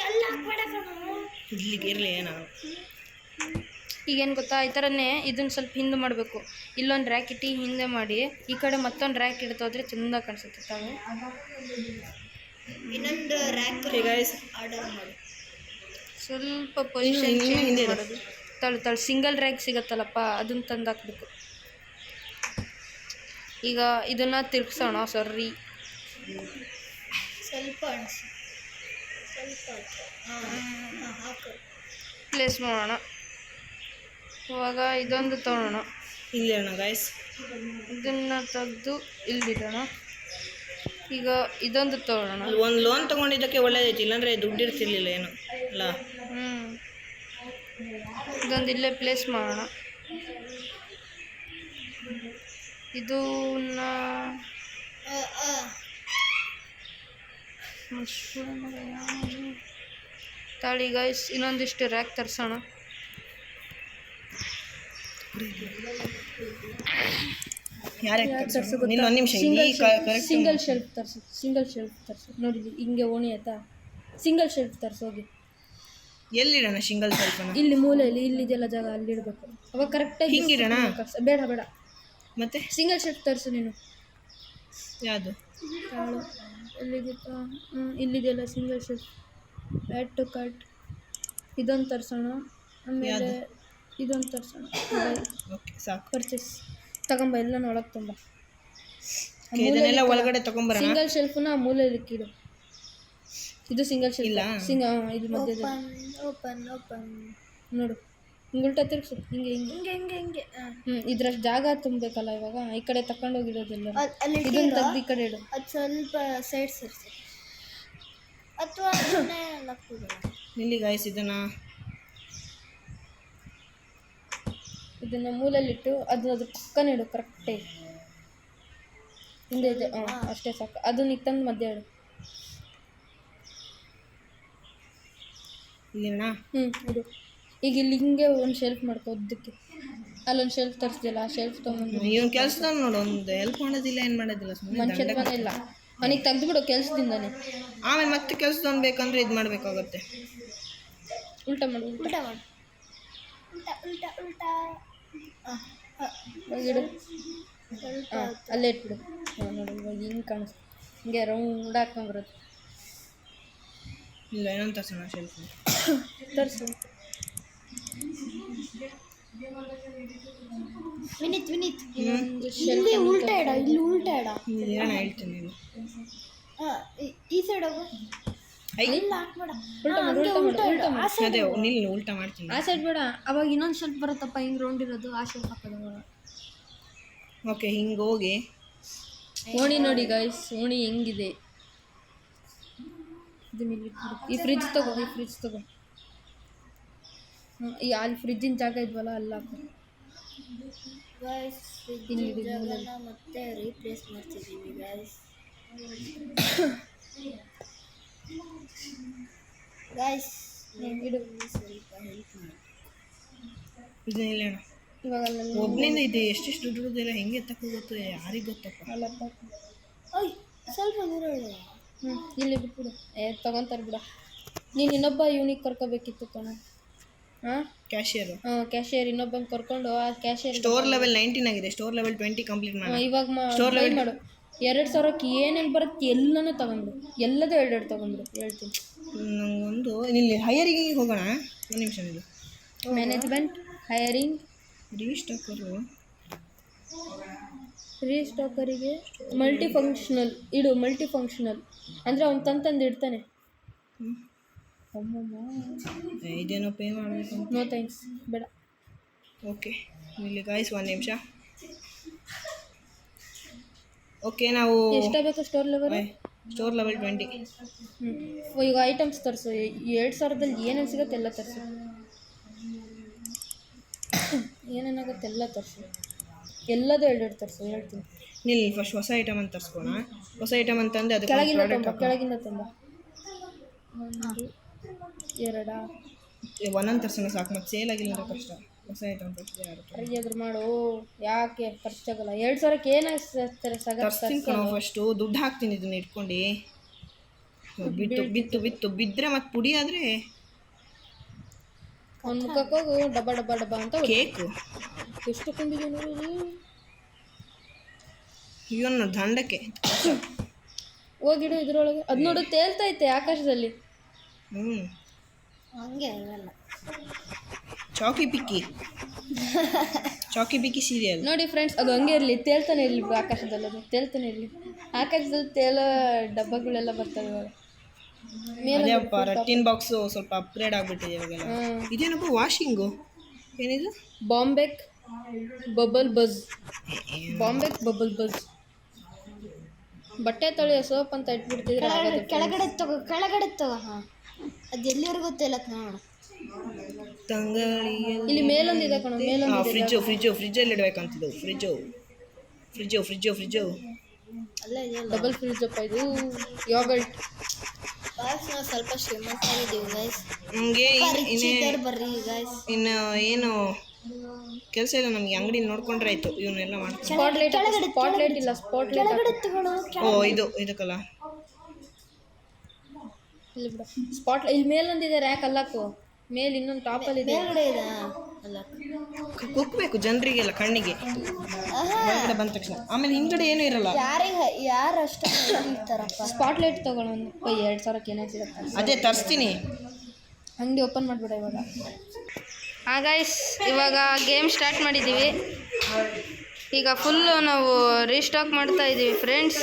ಎಲ್ಲ ಹಾಕ್ಬೇಡ ಕಣೋ, ಇಲ್ಲಿಗೆ ಇರಲಿ ಏನೋ. ಈಗೇನು ಗೊತ್ತಾ, ಈ ಥರನೇ ಇದನ್ನು ಸ್ವಲ್ಪ ಹಿಂದೆ ಮಾಡಬೇಕು. ಇಲ್ಲೊಂದು ರ್ಯಾಕ್ ಇಟ್ಟು ಹಿಂದೆ ಮಾಡಿ, ಈ ಕಡೆ ಮತ್ತೊಂದು ರ್ಯಾಕ್ ಇಡ್ತೋದ್ರೆ ಚೆಂದ ಕಾಣಿಸುತ್ತೆ. ತಾವು ಇನ್ನೊಂದು ರ್ಯಾಕ್ ಗೈಸ್ ಆರ್ಡರ್ ಮಾಡಿ. ಸ್ವಲ್ಪ ಪೊಸಿಷನ್ ಚೇಂಜ್ ಮಾಡೋದು. ತಳು ಸಿಂಗಲ್ ರ್ಯಾಕ್ ಸಿಗತ್ತಲ್ಲಪ್ಪ, ಅದನ್ನು ತಂದು ಹಾಕ್ಬೇಕು. ಈಗ ಇದನ್ನು ತಿರ್ಗಿಸೋಣ ಸರಿ ಸ್ವಲ್ಪ ಅಣಿಸು, ಸ್ವಲ್ಪ ಹಾಕು. ಪ್ಲೇಸ್ ಮಾಡೋಣ. ಇವಾಗ ಇದೊಂದು ತೊಗೊಳೋಣ, ಇಲ್ಲಿ ಅಣ್ಣ ಗಾಯ್ಸ್. ಇದನ್ನು ತೆಗೆದು ಇಲ್ಲಿಡೋಣ. ಈಗ ಇದೊಂದು ತೊಗೊಳೋಣ. ಒಂದು ಲೋನ್ ತೊಗೊಂಡಿದ್ದಕ್ಕೆ ಒಳ್ಳೇದೈತಿ, ಇಲ್ಲಾಂದರೆ ದುಡ್ಡು ಇರ್ತಿರ್ಲಿಲ್ಲ ಏನು ಅಲ್ಲ. ಇದೊಂದು ಇಲ್ಲೇ ಪ್ಲೇಸ್ ಮಾಡೋಣ. ಇದನ್ನ ತಾಳಿ ಗೈಸ್, ಇನ್ನೊಂದಿಷ್ಟು ರ್ಯಾಕ್ ತರಿಸೋಣ. ಒಂದು ನಿಮಿಷ, ಸಿಂಗಲ್ ಶೆಲ್ಫ್ ತರಿಸು. ನೋಡಿ ಹಿಂಗೆ ಓಣಿ ಆಯ್ತಾ, ಸಿಂಗಲ್ ಶೆಲ್ಫ್ ತರಿಸೋಗಿ. ಎಲ್ಲಿಡೋಣ ಸಿಂಗಲ್ ಶೆಲ್ಫ್ನ? ಇಲ್ಲಿ ಮೂಲೆಯಲ್ಲಿ ಇಲ್ಲಿದೆಲ್ಲ ಜಾಗ ಅಲ್ಲಿ ಇಡಬೇಕು. ಅವಾಗ ಕರೆಕ್ಟಾಗಿ ಹಿಂಗಿಡೋಣ. ಬೇಡ ಬೇಡ, ಮತ್ತೆ ಸಿಂಗಲ್ ಶೆಲ್ಫ್ ತರಿಸು ನೀನು. ಯಾವುದು ತಾಳು ಎಲ್ಲಿಗಿತ್ತ? ಇಲ್ಲಿದೆಯಲ್ಲ single shelf. Add to cart. ಇದೊಂದು ತರಿಸೋಣ. ಆಮೇಲೆ ಇದೊಂದು ತರಿಸೋಣ. ಓಕೆ ಸಾಕು. ಪರ್ಚೇಸ್ ತಗೊಂಬ, ಎಲ್ಲ ಒಳಗೆ ತುಂಬ. ಇದನ್ನೆಲ್ಲ ಒಳಗಡೆ ತಗೊಂಬರೋಣ. ಸಿಂಗಲ್ ಶೆಲ್ಫ್ನ ಮೂಲೆಯಲ್ಲಿ ಇಕ್ಕಿಡು. ಇದು ಸಿಂಗಲ್ ಶೆಲ್ಫ್ ಇಲ್ಲ, ಇದು ಮಧ್ಯದಲ್ಲಿ ಓಪನ್ ನೋಡು. ಹಿಂಗೆ ಉಲ್ಟಾ ತಿರ್ಗಿಸು, ಹಿಂಗೆ ಹಿಂಗೆ ಹಿಂಗೆ ಇದ್ರಷ್ಟು ಜಾಗ ತುಂಬಬೇಕಲ್ಲ. ಇವಾಗ ಈ ಕಡೆ ತಗೊಂಡೋಗಿರೋದಿಲ್ಲ. ಅಲ್ಲಿ ಇದನ್ನು ತೆಗ್ದು ಈ ಕಡೆ ಇಡು. ಅದು ಸ್ವಲ್ಪ ಸೈಡ್ ಸರ್ಸಿ, ಅಥವಾ ಇಲ್ಲಿ ಗಾಯ್ಸ್ ಇದನ್ನು ಮೂಲೆಯಲ್ಲಿಟ್ಟು ಅದ್ರ ಪಕ್ಕನೇ ಇಡು ಕರೆಕ್ಟಾಗಿ. ಹಿಂದೆ ಇದೆ, ಅಷ್ಟೇ ಸಾಕು. ಅದನ್ನ ಈಗ ತಂದು ಮಧ್ಯೆ ಇಡು. ಇಡು. ಈಗ ಇಲ್ಲಿ ಹಿಂಗೆ ಒಂದು ಶೆಲ್ಫ್ ಮಾಡ್ಕೊ ಉದ್ದಕ್ಕೆ. ಅಲ್ಲೊಂದು ಶೆಲ್ಫ್ ತರಿಸ್ದಿಲ್ಲ, ಆ ಶೆಲ್ಫ್ ತೊಗೊಂಡು ಇವನು ಕೆಲಸದ ನೋಡು, ಒಂದು ಹೆಲ್ಪ್ ಮಾಡೋದಿಲ್ಲ, ಏನು ಮಾಡೋದಿಲ್ಲ, ಮನುಷ್ಯನ ಮನೆ ಇಲ್ಲ. ಅವನಿಗೆ ತೆಗೆದುಬಿಡು ಕೆಲಸದಿಂದಾನೆ. ಆಮೇಲೆ ಮತ್ತೆ ಕೆಲಸದವ್ನು ಬೇಕಂದ್ರೆ ಇದು ಮಾಡಬೇಕಾಗತ್ತೆ. ಉಲ್ಟಾ ಮಾಡು, ಉಲ್ಟಾ ಮಾಡು, ಉಲ್ಟಾ ಉಲ್ಟಾ ಇಡು. ಅಲ್ಲೇ ಇಟ್ಬಿಡು. ನೋಡಿ ಇವಾಗ ಹಿಂಗೆ ಕಾಣಿಸ್ತು, ಹಿಂಗೆ ರೌಂಡ್ ಹಾಕೊಂಡ್ಬರುತ್ತೆ. ಇಲ್ಲ ಏನಂತ ತರ್ಸೋಣ ಶೆಲ್ಫ್ ತರಿಸು. ವಿನೀತ್ ಇಲ್ಲಿ ಉಲ್ಟಾ ಇಡ, ಇಲ್ಲಿ ಉಲ್ಟಾ ಇಡ. ಏನೋ ಹೇಳ್ತೀನಿ ನೀನು. ಈ ಸೈಡ್ ಹೋಗು. ಇಲ್ಲ ಹಾಕ್ಬೇಡ, ಅದೇ ನಿಲ್ಲಿ ಉಲ್ಟಾ ಮಾಡ್ತೀನಿ. ಆ ಸೈಡ್ ಬೇಡ, ಅವಾಗ ಇನ್ನೊಂದು ಶೆಲ್ಫ್ ಬರುತ್ತಪ್ಪ ಹಿಂಗೆ ರೌಂಡ್ ಇರೋದು, ಆ ಶೆಲ್ಫ್ ಹಾಕೋದು. ಓಕೆ, ಹಿಂಗೆ ಹೋಗಿ ಓಣಿ ನೋಡಿ ಗೈಸ್, ಓಣಿ ಹೆಂಗಿದೆ. ಈ ಫ್ರಿಜ್ ತಗೋ, ಈ ಅಲ್ಲಿ ಫ್ರಿಜ್ಜಿನ ಜಾಗ ಇದ್ವಲ್ಲ ಅಲ್ಲಿ ಹಾಕು. ಮತ್ತೆ ರೀಪ್ಲೇಸ್ ಮಾಡ್ತಿದ್ದೀವಿ ಗೈಸ್. ಇಡು. ಸ್ವಲ್ಪ ಹೆಲ್ಪ್ ಮಾಡಿ. ಇದನ್ನ ಇಲ್ಲಣ್ಣ, ಇವಾಗ ಒಬ್ಬನಿಂದ ಇದೆ ಎಷ್ಟೆಷ್ಟು ದುಡ್ಡು ಇರೋದಿಲ್ಲ, ಹೆಂಗೆ ಎತ್ತಕ್ಕೆ ಹೋಗುತ್ತೆ ಯಾರಿಗೆ ಗೊತ್ತಪ್ಪ. ಅಲ್ಲಪ್ಪ, ಸ್ವಲ್ಪ ದೂರ ಇಡು. ಇಲ್ಲಿ ಬಿಟ್ಬಿಡು. ತಗೊಂತಾರೆ ಬಿಡ. ನೀನು ಇನ್ನೊಬ್ಬ ಯೂನಿಕ್ ಕರ್ಕೋಬೇಕಿತ್ತು ಕಣ. ಕ್ಯಾಶಿಯರ್ ಕ್ಯಾಶಿಯರ್ ಇನ್ನೊಬ್ಬಂಗೆ ಕರ್ಕೊಂಡು ಆ ಕ್ಯಾಶಿಯರ್. ಸ್ಟೋರ್ ಲೆವೆಲ್ 19 ಆಗಿದೆ, ಸ್ಟೋರ್ ಲೆವೆಲ್ 20 ಕಂಪ್ಲೀಟ್ ಮಾಡಿ. ಇವಾಗ ಮಾಡು. 2,000ಕ್ಕೆ ಏನೇನು ಬರುತ್ತೆ ಎಲ್ಲನೂ ತಗೊಂಡ್ಬಿಡು. ಎಲ್ಲದೂ 2 ತಗೊಂಡ್ಬಿಡು. ಹೇಳ್ತೀನಿ. ಒಂದು ಇಲ್ಲಿ ಹೈಯರಿಗೆ ಹೋಗೋಣ. ಒಂದು ನಿಮಿಷ ಇದು ಮ್ಯಾನೇಜ್ಮೆಂಟ್, ಹೈಯರಿಂಗ್, ರೀಸ್ಟಾಕರಿಗೆ ಮಲ್ಟಿಫಂಕ್ಷನಲ್ ಇಡು. ಮಲ್ಟಿಫಂಕ್ಷನಲ್ ಅಂದರೆ ಅವ್ನು ತಂದು ಇಡ್ತಾನೆ. ಇದೇನೋ ಪೇ ಮಾಡಬೇಕು. ನೋ ಥ್ಯಾಂಕ್ಸ್, ಬೇಡ. ಓಕೆ, ಇಲ್ಲಿ ಗಾಯ್ಸ್ ಒಂದು ನಿಮಿಷ. ಓಕೆ, ನಾವು ಎಷ್ಟಾಗಬೇಕು ಸ್ಟೋರ್ ಲೆವೆಲ್? Store level 20. ಈಗ ಐಟಮ್ಸ್ ತರಿಸು. 2,000ದಲ್ಲಿ ಏನೇನು ಸಿಗುತ್ತೆ ಎಲ್ಲ ತರಿಸು. ಏನೇನಾಗುತ್ತೆ ಎಲ್ಲ ತರಿಸು. ಎಲ್ಲದೂ 2 ತರಿಸು. ಹೇಳ್ತೀನಿ. ನಿಲ್ಲಿ ಫಸ್ಟ್ ಹೊಸ ಐಟಮ್ ಅಂತ ತರಿಸ್ಕೋಣ. ಹೊಸ ಐಟಮ್ ಅಂತಂದರೆ ಅದು ಕೆಳಗಿಂದ ತುಂಬ 1, 2 ಒಂದೊಂದು ತರ್ಸೋಣ ಸಾಕು, ಮತ್ತೆ ಸೇಲ್ ಆಗಿಲ್ಲ ಅಂದ್ರೆ ಕಷ್ಟ. ಹೊಸ ಐಟಮ್ ಯಾರು ಮಾಡು, ಯಾಕೆ ಖರ್ಚಾಗಲ್ಲ. 2,000ಕ್ಕೆ ಏನಾಗ್ತಾರೆ ತರ್ಸ್ತೀನಿ ಕಣೋ. ಫಸ್ಟು ದುಡ್ಡು ಹಾಕ್ತೀನಿ, ಇದನ್ನ ಇಟ್ಕೊಂಡು ಬಿತ್ತು ಬಿದ್ದರೆ ಮತ್ತೆ ಪುಡಿ ಆದರೆ ಒಂದು ಮುಖಕ್ಕೆ ಹೋಗು. ಡಬ್ಬ ಅಂತ ಕೇಕು ಎಷ್ಟು ಕೊಂಡಿದ್ದೀವಿ ನೋಡಿ. ಇವನು ದಂಡಕ್ಕೆ ಹೋಗಿಡು ಇದ್ರೊಳಗೆ. ಅದು ನೋಡು ತೇಲ್ತೈತೆ ಆಕಾಶದಲ್ಲಿ. ಹಂಗೆ ಇರಲ್ಲ. ಚಾಕಿ ಪಿಕ್ಕಿ ಚಾಕಿ ಬಿಕ್ಕಿ ಸೀರಿಯಲ್ ನೋಡಿ ಫ್ರೆಂಡ್ಸ್, ಅದು ಹಂಗೆ ಇರಲಿ, ತೇಲ್ತಾನೆ ಇರಲಿ ಆಕಾಶದಲ್ಲಿ, ಅದು ತೇಲ್ತಾನೆ ಇರಲಿ. ಆಕಾಶದಲ್ಲಿ ತೇಲೋ ಡಬ್ಬಗಳೆಲ್ಲ ಬರ್ತವೆ ಇವಾಗ. ಅದೇಪ್ಪ ರಟ್ಟಿನ್ ಬಾಕ್ಸು ಸ್ವಲ್ಪ ಅಪ್ಗ್ರೇಡ್ ಆಗಿಬಿಟ್ಟಿದೆ ಇವಾಗೆಲ್ಲ. ಇದೇನಪ್ಪ ವಾಷಿಂಗು, ಏನಿದು? ಬಾಂಬೆಕ್ ಬಬಲ್ ಬಜ್. ಬಾಂಬೆಕ್ ಬಬಲ್ ಬಜ್ ಬಟ್ಟೆ ತೊಳೆಯೋ ಸೋಪ್ ಅಂತ ಇಟ್ಬಿಡ್ತಿದ್ರೆ ಕೆಳಗಡೆ ತಗೋ. ಹಾಂ, ಅದು ಎಲ್ಲಿವರೆಗೂ ತೇಲತ್ ನೋಡು. ತಂಗಳಿಯಲ್ಲಿ ಇಲ್ಲಿ ಮೇಲೊಂದಿದೆ ಕಣ, ಮೇಲೊಂದಿದೆ. ಫ್ರಿಜ್ಜಲ್ಲಿ ಇಡಬೇಕಂತಿದ್ದು. ಫ್ರಿಜ್ಜು ಅಲ್ಲೇ ಇದೆಯಲ್ಲ. ಡಬಲ್ ಫ್ರಿಜ್ ಅಪ್ಪ ಇದು. ಯೋಗಲ್ಟ್. ಗೈಸ್, ನಾವು ಸ್ವಲ್ಪ ಶ್ರೀಮಂತರಾಗಿದ್ದೀವಿ ಗೈಸ್. ನಮಗೆ ಬರ್ರಿ ಗೈಸ್. ಇನ್ನು ಏನು ಕೆಲಸ ಇಲ್ಲ ನಮಗೆ, ಅಂಗಡಿ ನೋಡ್ಕೊಂಡ್ರೆ ಆಯ್ತು. ಇವನ್ನೆಲ್ಲ ಮಾಡ್ತೀವಿ. ಸ್ಪಾಟ್ಲೈಟ್ ಇಲ್ಲ, ಕೆಳಗಡೆ ತಗೊಳ್ಳೋ. ಓ ಇದಕ್ಕಲ್ಲ, ಇಲ್ಲಿ ಬಿಡ. ಇಲ್ಲಿ ಮೇಲೊಂದಿದೆ ರ್ಯಾಕ್ ಅಲ್ಲಾಕು. ಮೇಲೆ ಇನ್ನೊಂದು ಟಾಪಲ್ಲಿ ಇದೆ. ಕೆಳಗಡೆ ಇದೆ ಅಲ್ಲ, ಕುಕ್ಬೇಕು ಜನರಿಗೆಲ್ಲ ಕಣ್ಣಿಗೆ ಹೊರಗಡೆ ಬಂದ ತಕ್ಷಣ. ಆಮೇಲೆ ಹಿಂದ್ಗಡೆ ಏನೂ ಇರಲ್ಲ. ಯಾರು ಅಷ್ಟು ಇರ್ತಾರಪ್ಪ. ಸ್ಪಾಟ್ಲೈಟ್ ತಗೊಳ್ಳೋ ಒಂದು 2,000ಕ್ಕೆ ಏನೇ ಸಿಗುತ್ತೆ. ಅದೇ ತರಿಸ್ತೀನಿ. ಅಂಗಡಿ ಓಪನ್ ಮಾಡಿಬಿಡ ಇವಾಗ. ಹಾಂ ಗೈಸ್, ಇವಾಗ ಗೇಮ್ ಸ್ಟಾರ್ಟ್ ಮಾಡಿದ್ದೀವಿ. ಈಗ ಫುಲ್ಲು ನಾವು ರೀಸ್ಟಾಕ್ ಮಾಡ್ತಾ ಇದ್ದೀವಿ ಫ್ರೆಂಡ್ಸ್.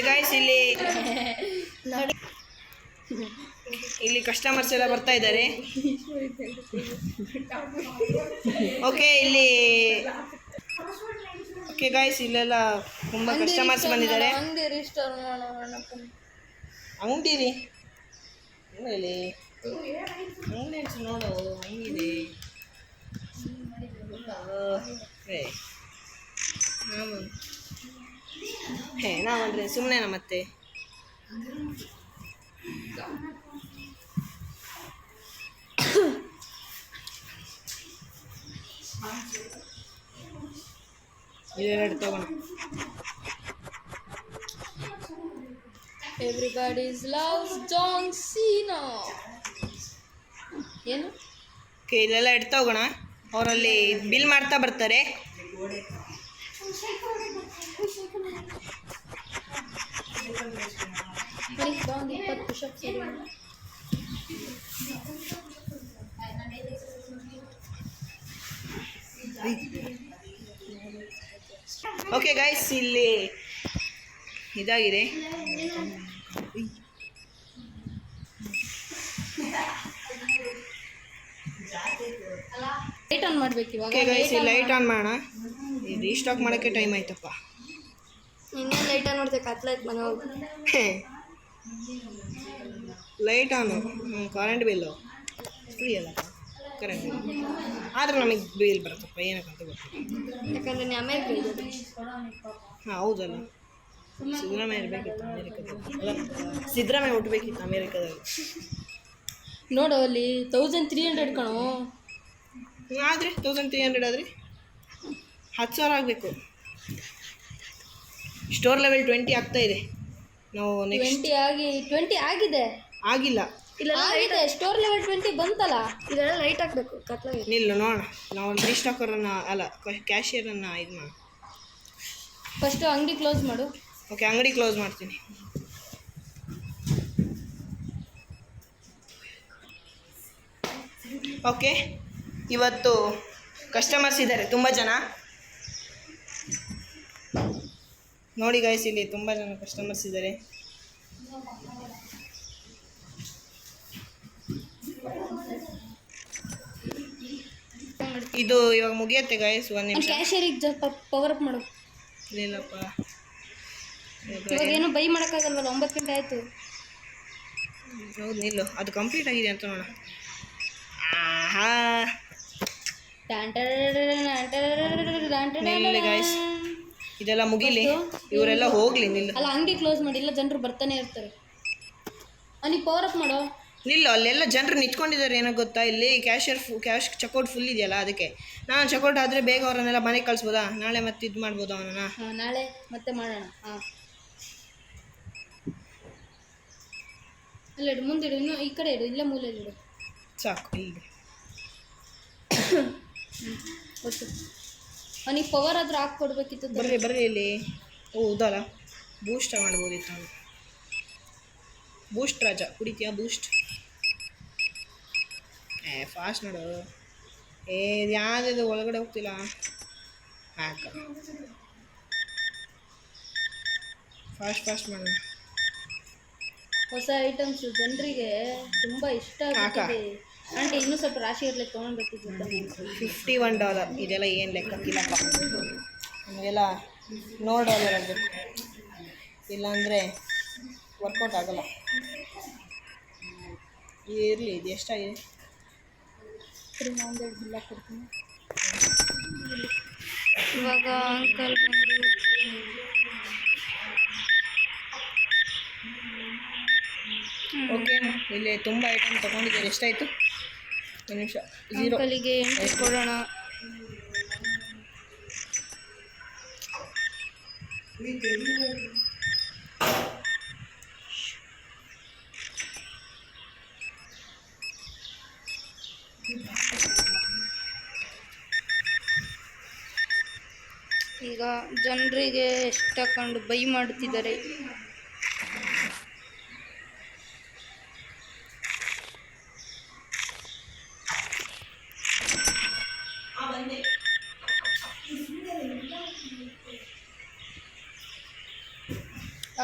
ಗಾಯ್ಸ್, ಇಲ್ಲಿ ಕಸ್ಟಮರ್ಸ್ ಎಲ್ಲ ಬರ್ತಾ ಇದ್ದಾರೆ. ಓಕೆ ಗಾಯ್ಸ್, ಇಲ್ಲೆಲ್ಲ ತುಂಬ ಕಸ್ಟಮರ್ಸ್ ಬಂದಿದ್ದಾರೆ. ಅಂಗಡಿ ರೀ ಹೇಳಿ, ನೋಡು ಹಂಗಿದೆ. ನಾವಂದ್ರೆ ಸುಮ್ಮನೆನಾ ಮತ್ತೆ. ಇವೆರಡು ತಗೋಣ. ಎವ್ರಿಬಡೀಸ್ ಲವ್ಸ್ ಜಾನ್ ಸೀನಾ. ಏನು? ಓಕೆ, ಇಲ್ಲೆಲ್ಲ ಇಡ್ತಾ ಹೋಗೋಣ. ಅವರಲ್ಲಿ ಬಿಲ್ ಮಾಡ್ತಾ ಬರ್ತಾರೆ. ಒಂದು 20 ಪುಷಪ್ಸ್ ಇದೆ. ಓಕೆ ಗೈಸ್, ಇಲ್ಲಿ ಇದಾಗಿದೆ. ಲೈಟ್ ಆನ್ ಮಾಡ್ಬೇಕು ಇವಾಗ. ಓಕೆ ಗೈಸ್, ಲೈಟ್ ಆನ್ ಮಾಡೋಣ. ಇದು ರೀಸ್ಟಾಕ್ ಮಾಡೋಕ್ಕೆ ಟೈಮ್ ಆಯ್ತಪ್ಪ. ಇನ್ನೂ ಲೈಟ್ ಆನ್ ನೋಡ್ತೇವೆ, ಕತ್ಲಾಯ್ತು ಮನೆ ಹೋಗಿ. ಲೈಟ್ ಆನು. ಕರೆಂಟ್ ಬಿಲ್ಲು ಫ್ರೀ ಅಲ್ಲಪ್ಪ, ಕರೆಂಟ್ ಬಿಲ್. ಆದರೆ ನಮಗೆ ಬಿಲ್ ಬರುತ್ತಪ್ಪ, ಏನಕ್ಕಂತ ಗೊತ್ತಿಲ್ಲ. ಯಾಕಂದರೆ ನೀ ಅಮೇರಿಕ. ಹಾಂ ಹೌದಲ್ಲ, ಸಿದ್ದರಾಮಯ್ಯ ಇರಬೇಕಿತ್ತು ಅಮೇರಿಕದಲ್ಲಿ. ಅಲ್ಲ, ಸಿದ್ದರಾಮಯ್ಯ ಹುಟ್ಟಬೇಕಿತ್ತು ಅಮೇರಿಕದಲ್ಲಿ. ನೋಡು ಅಲ್ಲಿ 1300 ಕಣೋ. ಆದರೆ 1300 ಆದರೆ 10,000 ಆಗಬೇಕು. ಸ್ಟೋರ್ ಲೆವೆಲ್ 20 ಆಗ್ತಾ ಇದೆ. ನಾವು ನೆಕ್ಸ್ಟ್ 20 ಆಗಿದೆ. ಆಗಿಲ್ಲ, ಇಲ್ಲ ಆಗಿದೆ. ಸ್ಟೋರ್ ಲೆವೆಲ್ 20 ಬಂತಲ್ಲ. ಇದೆಲ್ಲ ಲೈಟ್ ಹಾಕಬೇಕು ಕತ್ಲಾಗಿ. ನಿಲ್ಲು ನೋಡೋಣ. ನಾವು ರೀಸ್ಟಾಕರನ್ನು ಅಲ್ಲ, ಕ್ಯಾಶಿಯರನ್ನು ಇದು ಮಾಡಿ. ಫಸ್ಟು ಅಂಗಡಿ ಕ್ಲೋಸ್ ಮಾಡು. ಓಕೆ, ಅಂಗಡಿ ಕ್ಲೋಸ್ ಮಾಡ್ತೀನಿ. ಓಕೆ, ಇವತ್ತು ಕಸ್ಟಮರ್ಸ್ ಇದ್ದಾರೆ ತುಂಬ ಜನ. ನೋಡಿ ಗೈಸ್, ಇಲ್ಲಿ ತುಂಬ ಜನ ಕಸ್ಟಮರ್ಸ್ ಇದ್ದಾರೆ. ಇದು ಇವಾಗ ಮುಗಿಯುತ್ತೆ ಗೈಸ್. ಒಂದು ನಿಮಿಷ. ಕ್ಯಾಶಿಯರಿಗೆ ಸ್ವಲ್ಪ ಪವರ್ ಅಪ್ ಮಾಡು. ಇಲ್ಲಪ್ಪ, ಇವಾಗ ಏನು ಬೈ ಮಾಡೋಕ್ಕಾಗಲ್ವಲ್ಲ, 9 ಗಂಟೆ ಆಯಿತು. ಹೌದು, ನಿಲ್ಲು. ಅದು ಕಂಪ್ಲೀಟ್ ಆಗಿದೆ ಅಂತ ನೋಡ. ನಿಲ್ಲಿ ಗೈಸ್, ಇದೆಲ್ಲ ಮುಗಿಲಿ, ಇವರೆಲ್ಲ ಹೋಗ್ಲಿ. ನಿಲ್ಲು. ಅಲ್ಲ, ಅಂಗಡಿ ಕ್ಲೋಸ್ ಮಾಡಿ, ಇಲ್ಲ ಜನರು ಬರ್ತಾನೆ ಇರ್ತಾರೆ. ನೀ ಪವರ್ ಅಪ್ ಮಾಡೋ. ನಿಲ್ಲು. ಅಲ್ಲೆಲ್ಲ ಜನರು ನಿಂತ್ಕೊಂಡಿದ್ದಾರೆ. ಏನೋ ಗೊತ್ತಾ, ಇಲ್ಲಿ ಕ್ಯಾಶ್ ಚೆಕ್ಔಟ್ ಫುಲ್ ಇದೆಯಲ್ಲ, ಅದಕ್ಕೆ ನಾನು ಚೆಕ್ಔಟ್ ಆದರೆ ಬೇಗ ಅವರನ್ನೆಲ್ಲ ಮನೆಗೆ ಕಳಿಸ್ಬೋದಾ? ನಾಳೆ ಮತ್ತೆ ಇದು ಮಾಡ್ಬೋದಾ ಅವನನ್ನ? ಹಾಂ, ನಾಳೆ ಮತ್ತೆ ಮಾಡೋಣ. ಹಾಂ, ಅಲ್ಲ ಇಡು, ಮುಂದಿಡು, ಇನ್ನೂ ಈ ಕಡೆ ಇಡು, ಇಲ್ಲ ಮೂಲೆಯಲ್ಲಿ ಇಡು. ಸಾಕು. ಇಲ್ಲಿ ಗೊತ್ತು. ಅವನಿಗೆ ಪವರ್ ಆದರೂ ಹಾಕ್ಕೊಡ್ಬೇಕಿತ್ತು. ಬರ್ರಿ ಇಲ್ಲಿ. ಓ ಹೌದಲ್ಲ, ಬೂಸ್ಟ್ ಮಾಡ್ಬೋದಿತ್ತು ಅವನು. ಬೂಸ್ಟ್ ರಾಜ ಕುಡಿತೀಯಾ? ಬೂಸ್ಟ್ ಫಾಸ್ಟ್ ನೋಡು. ಇದು ಯಾವ್ದು ಒಳಗಡೆ ಹೋಗ್ತಿಲ್ಲ. ಹಾಕ ಫಾಸ್ಟ್ ಮಾಡು. ಹೊಸ ಐಟಮ್ಸ್ ಜನರಿಗೆ ತುಂಬ ಇಷ್ಟ ಆಗ್ತಿದೆ. ಆಂಟಿ ಇನ್ನೂ ಸ್ವಲ್ಪ ರಾಶಿ ಇರಲಿ ತೊಗೊಂಡ್ಬಿಟ್ಟಿದ್ದೆ. $51 ಇದೆಲ್ಲ ಏನು ಲೆಕ್ಕಕ್ಕಿಲ್ಲಪ್ಪ. ನಮಗೆಲ್ಲ $100 ಆಗಬೇಕು, ಇಲ್ಲಾಂದರೆ ವರ್ಕೌಟ್ ಆಗೋಲ್ಲ. ಇರಲಿ, ಇದು ಎಷ್ಟಾಗಿದೆ? ಒಂದೆರಡು ಬಿಲ್ಲ ಕೊಡ್ತೀನಿ. ಇವಾಗ ಅಂಕಲ್ ಬಂದು ಓಕೆ, ಇಲ್ಲಿ ತುಂಬ ಐಟಮ್ ತೊಗೊಂಡಿದ್ದಾರೆ. ಎಷ್ಟಾಯಿತು? ಒಂದು ನಿಮಿಷ. 0. ಅಂಕಲಿಗೆ ಎಂಟ್ರಿ ಕೊಡೋಣ. ಈಗ ಜನರಿಗೆ ಎಷ್ಟು ತಗೊಂಡು ಬೈ ಮಾಡುತ್ತಿದ್ದಾರೆ.